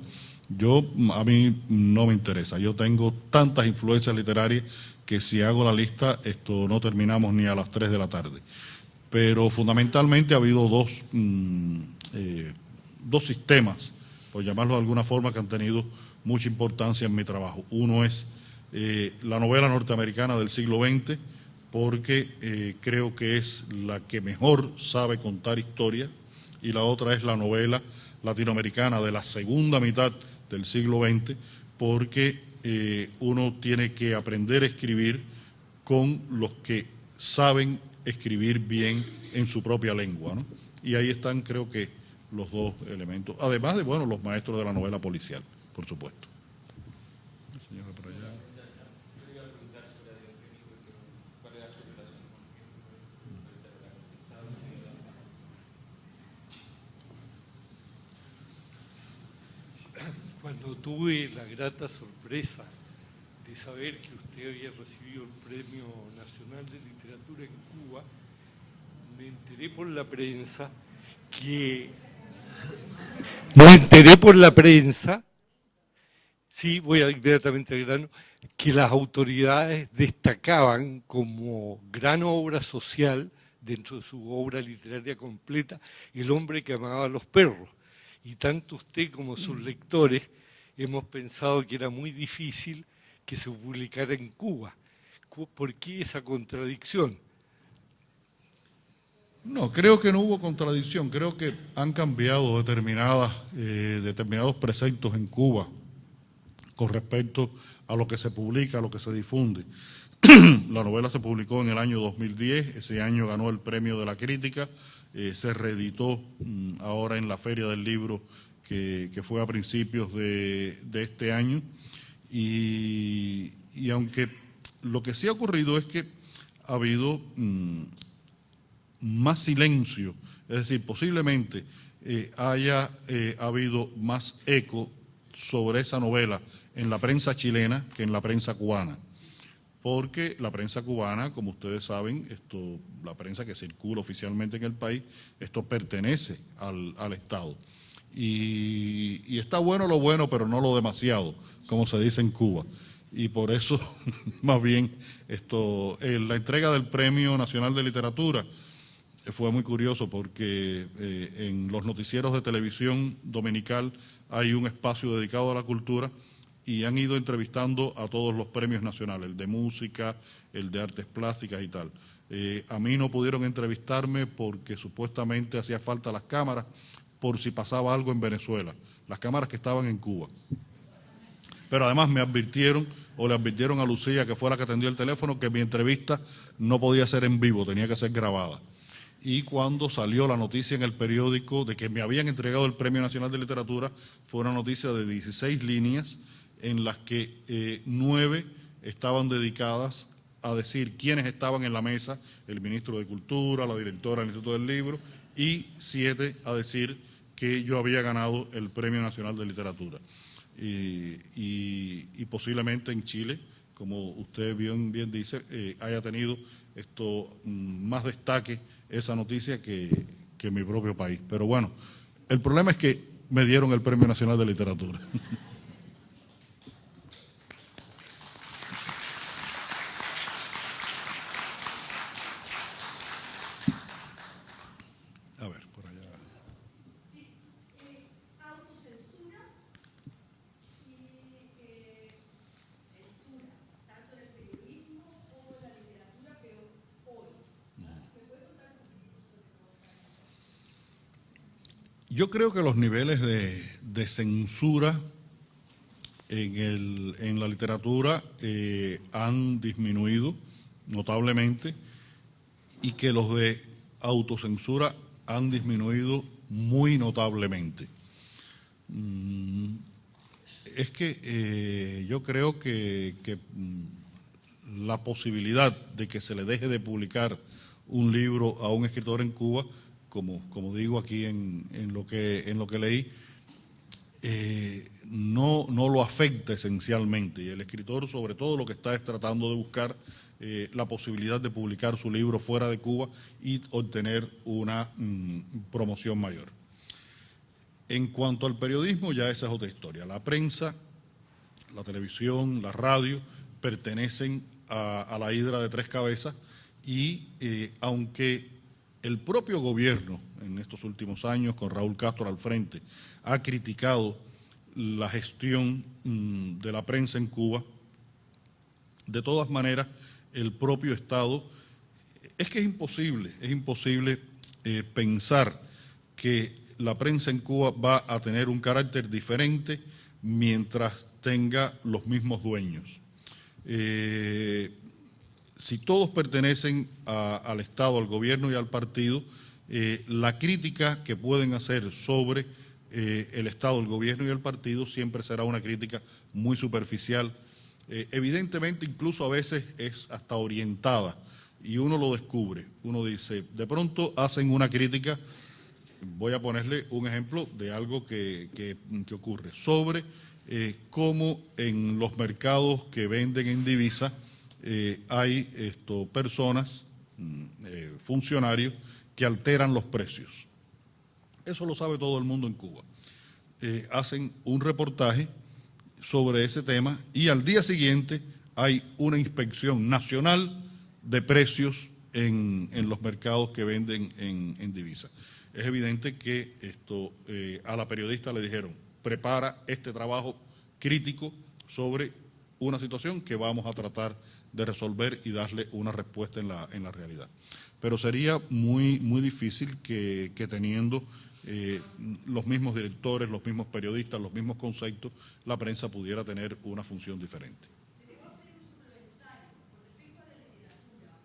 A mí no me interesa. Yo tengo tantas influencias literarias que si hago la lista, no terminamos ni a las 3 de la tarde. Pero fundamentalmente ha habido dos sistemas, por llamarlo de alguna forma, que han tenido mucha importancia en mi trabajo. Uno es la novela norteamericana del siglo XX, porque creo que es la que mejor sabe contar historia, y la otra es la novela latinoamericana de la segunda mitad del siglo XX, porque uno tiene que aprender a escribir con los que saben escribir bien en su propia lengua, ¿no? Y ahí están, creo que, los dos elementos, además de, bueno, los maestros de la novela policial, por supuesto. Señora, por allá. Cuando tuve la grata sorpresa de saber que usted había recibido el Premio Nacional de Literatura en Cuba, me enteré por la prensa sí, voy inmediatamente al grano, que las autoridades destacaban como gran obra social, dentro de su obra literaria completa, El hombre que amaba a los perros. Y tanto usted como sus lectores hemos pensado que era muy difícil que se publicara en Cuba. ¿Por qué esa contradicción? No, creo que no hubo contradicción. Creo que han cambiado determinados preceptos en Cuba con respecto a lo que se publica, a lo que se difunde. La novela se publicó en el año 2010, ese año ganó el Premio de la Crítica, se reeditó ahora en la Feria del Libro que fue a principios de este año, y aunque lo que sí ha ocurrido es que ha habido más silencio, es decir, posiblemente haya habido más eco sobre esa novela en la prensa chilena que en la prensa cubana, porque la prensa cubana, como ustedes saben, la prensa que circula oficialmente en el país, esto pertenece al Estado. Y está bueno lo bueno, pero no lo demasiado, como se dice en Cuba. Y por eso, más bien, la entrega del Premio Nacional de Literatura fue muy curioso, porque en los noticieros de televisión dominical hay un espacio dedicado a la cultura y han ido entrevistando a todos los premios nacionales, el de música, el de artes plásticas y tal. A mí no pudieron entrevistarme porque supuestamente hacía falta las cámaras por si pasaba algo en Venezuela, las cámaras que estaban en Cuba. Pero además le advirtieron a Lucía, que fue la que atendió el teléfono, que mi entrevista no podía ser en vivo, tenía que ser grabada. Y cuando salió la noticia en el periódico de que me habían entregado el Premio Nacional de Literatura, fue una noticia de 16 líneas en las que 9 estaban dedicadas a decir quiénes estaban en la mesa, el ministro de Cultura, la directora del Instituto del Libro, y 7 a decir que yo había ganado el Premio Nacional de Literatura. Y posiblemente en Chile, como usted bien dice, haya tenido más destaque esa noticia que en mi propio país. Pero bueno, el problema es que me dieron el Premio Nacional de Literatura. A ver, por allá. Sí, autocensura y censura, tanto en el periodismo como en la literatura, pero hoy. ¿Me puede contar un poquito sobre todo esto? Yo creo que los niveles de censura en la literatura han disminuido notablemente, y que los de autocensura han disminuido muy notablemente. es que yo creo que la posibilidad de que se le deje de publicar un libro a un escritor en Cuba, como digo aquí en lo que leí, no lo afecta esencialmente. Y el escritor, sobre todo, lo que está es tratando de buscar la posibilidad de publicar su libro fuera de Cuba y obtener una promoción mayor. En cuanto al periodismo, ya esa es otra historia. La prensa, la televisión, la radio pertenecen a la hidra de tres cabezas y aunque el propio gobierno en estos últimos años, con Raúl Castro al frente, ha criticado la gestión de la prensa en Cuba, de todas maneras el propio Estado, es que es imposible pensar que la prensa en Cuba va a tener un carácter diferente mientras tenga los mismos dueños. Si todos pertenecen al Estado, al gobierno y al partido, la crítica que pueden hacer sobre el Estado, el gobierno y el partido siempre será una crítica muy superficial. Evidentemente, incluso a veces es hasta orientada y uno lo descubre. Uno dice, de pronto hacen una crítica, voy a ponerle un ejemplo de algo que ocurre, sobre cómo en los mercados que venden en divisa hay personas, funcionarios, que alteran los precios. Eso lo sabe todo el mundo en Cuba. Hacen un reportaje sobre ese tema y al día siguiente hay una inspección nacional de precios en los mercados que venden en divisa. Es evidente que a la periodista le dijeron, prepara este trabajo crítico sobre una situación que vamos a tratar de resolver y darle una respuesta en la realidad. Pero sería muy difícil que teniendo los mismos directores, los mismos periodistas, los mismos conceptos, la prensa pudiera tener una función diferente. Queremos hacer un suplementario con respecto a la literatura.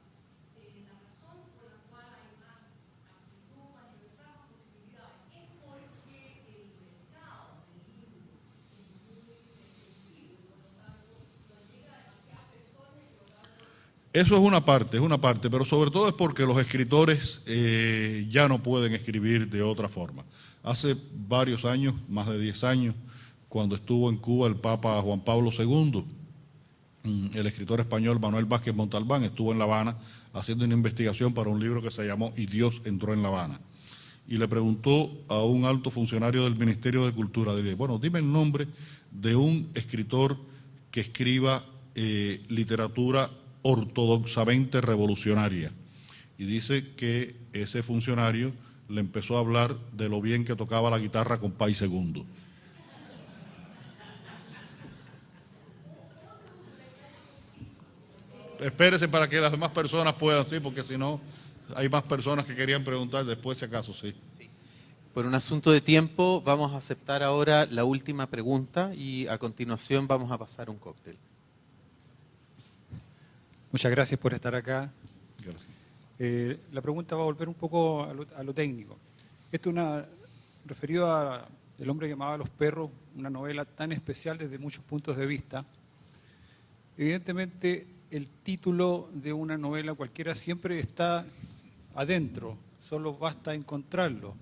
La razón por la cual hay más actitud, más libertad, más posibilidades, es porque el mercado del libro es muy restrictivo y por lo tanto no llega a demasiadas personas y por lo tanto... Eso es una parte, pero sobre todo es porque los escritores ya no pueden escribir de otra forma. Hace varios años, más de 10 años, cuando estuvo en Cuba el Papa Juan Pablo II, el escritor español Manuel Vázquez Montalbán estuvo en La Habana haciendo una investigación para un libro que se llamó Y Dios entró en La Habana. Y le preguntó a un alto funcionario del Ministerio de Cultura, dile, bueno, dime el nombre de un escritor que escriba literatura ortodoxamente revolucionaria. Y dice que ese funcionario le empezó a hablar de lo bien que tocaba la guitarra Compay II. Espérese para que las demás personas puedan, sí, porque si no, hay más personas que querían preguntar después, si acaso, sí. Por un asunto de tiempo, vamos a aceptar ahora la última pregunta y a continuación vamos a pasar un cóctel. Muchas gracias por estar acá. Gracias. La pregunta va a volver un poco a lo técnico. Esto es referido a El hombre que amaba a los perros, una novela tan especial desde muchos puntos de vista. Evidentemente, el título de una novela cualquiera siempre está adentro, solo basta encontrarlo.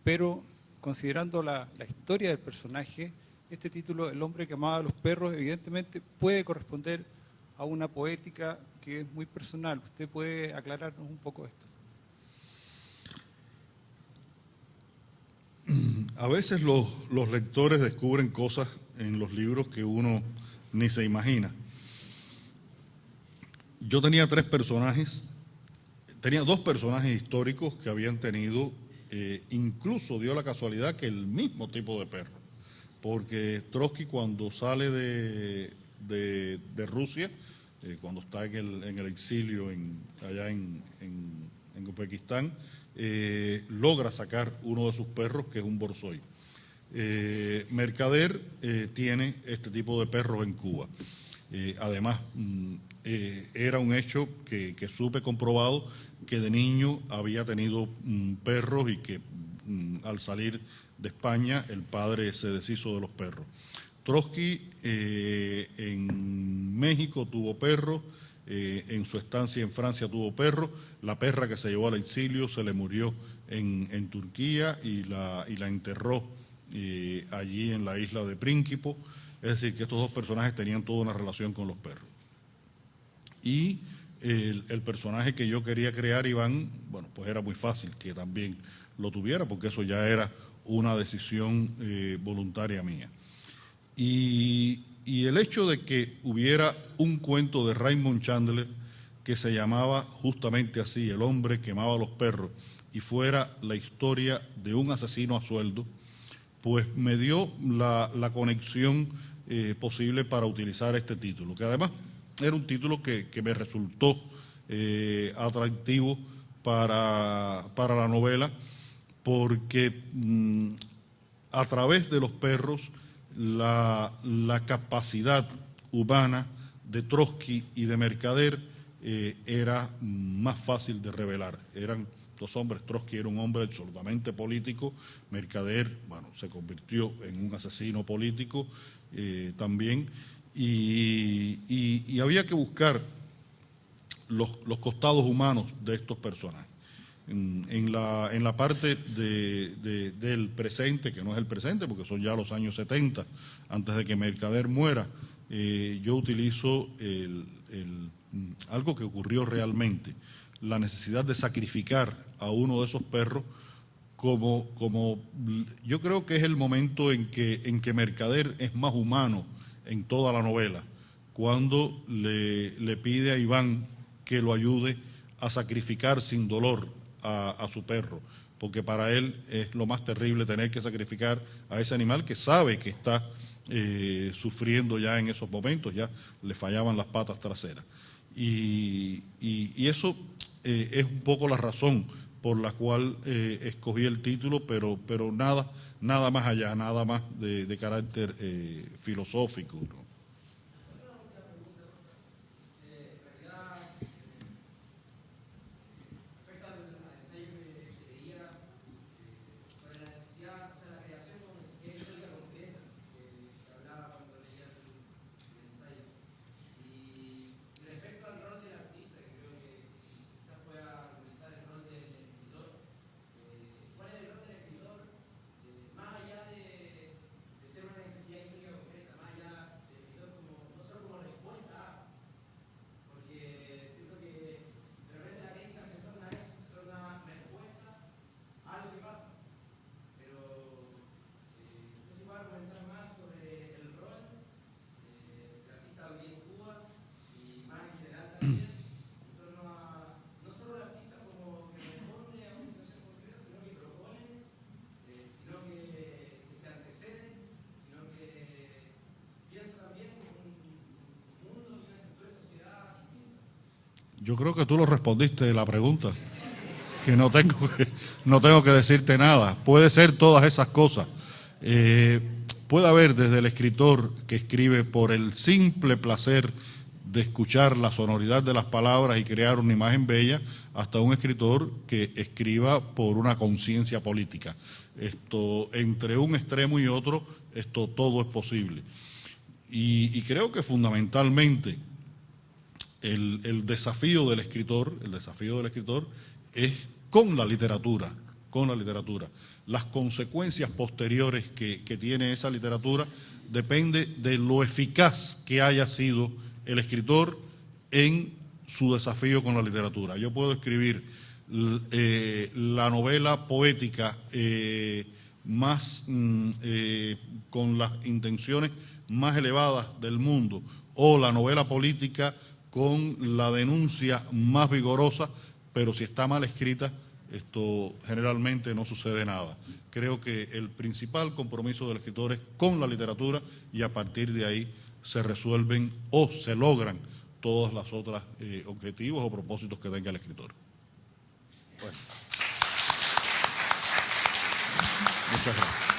Pero considerando la historia del personaje, este título, El hombre que amaba a los perros, evidentemente puede corresponder a una poética que es muy personal. ¿Usted puede aclararnos un poco esto? A veces los lectores descubren cosas en los libros que uno ni se imagina. Yo tenía dos personajes históricos que habían tenido, incluso dio la casualidad que el mismo tipo de perro, porque Trotsky cuando sale de Rusia, cuando está en el exilio allá en Uzbekistán, logra sacar uno de sus perros, que es un borzoi. Mercader tiene este tipo de perros en Cuba. Además, era un hecho que supe comprobado que de niño había tenido perros y que al salir de España el padre se deshizo de los perros. Trotsky en México tuvo perro, en su estancia en Francia tuvo perro, la perra que se llevó al exilio se le murió en Turquía y la enterró allí en la isla de Prínquipo. Es decir, que estos dos personajes tenían toda una relación con los perros. Y el personaje que yo quería crear, Iván, bueno, pues era muy fácil que también lo tuviera, porque eso ya era una decisión voluntaria mía. Y el hecho de que hubiera un cuento de Raymond Chandler que se llamaba justamente así, El hombre que amaba a los perros, y fuera la historia de un asesino a sueldo, pues me dio la conexión posible para utilizar este título, que además era un título que me resultó atractivo para la novela, porque a través de los perros la capacidad humana de Trotsky y de Mercader era más fácil de revelar. Eran dos hombres. Trotsky era un hombre absolutamente político, Mercader, bueno, se convirtió en un asesino político también, y había que buscar los costados humanos de estos personajes. En la parte del presente, que no es el presente, porque son ya los años 70, antes de que Mercader muera, yo utilizo algo que ocurrió realmente, la necesidad de sacrificar a uno de esos perros, como yo creo que es el momento en que Mercader es más humano en toda la novela, cuando le pide a Iván que lo ayude a sacrificar sin dolor a su perro, porque para él es lo más terrible tener que sacrificar a ese animal que sabe que está sufriendo ya en esos momentos, ya le fallaban las patas traseras. Y eso es un poco la razón por la cual escogí el título, pero nada más allá, nada más de carácter filosófico, ¿no? Yo creo que tú lo respondiste la pregunta, que no tengo que decirte nada. Puede ser todas esas cosas. Puede haber desde el escritor que escribe por el simple placer de escuchar la sonoridad de las palabras y crear una imagen bella, hasta un escritor que escriba por una conciencia política. Entre un extremo y otro, todo es posible. Y creo que fundamentalmente el desafío del escritor es con la literatura. Las consecuencias posteriores que tiene esa literatura depende de lo eficaz que haya sido el escritor en su desafío con la literatura. Yo puedo escribir la novela poética más con las intenciones más elevadas del mundo, o la novela política con la denuncia más vigorosa, pero si está mal escrita, generalmente no sucede nada. Creo que el principal compromiso del escritor es con la literatura, y a partir de ahí se resuelven o se logran todas las otras objetivos o propósitos que tenga el escritor. Bueno. Muchas gracias.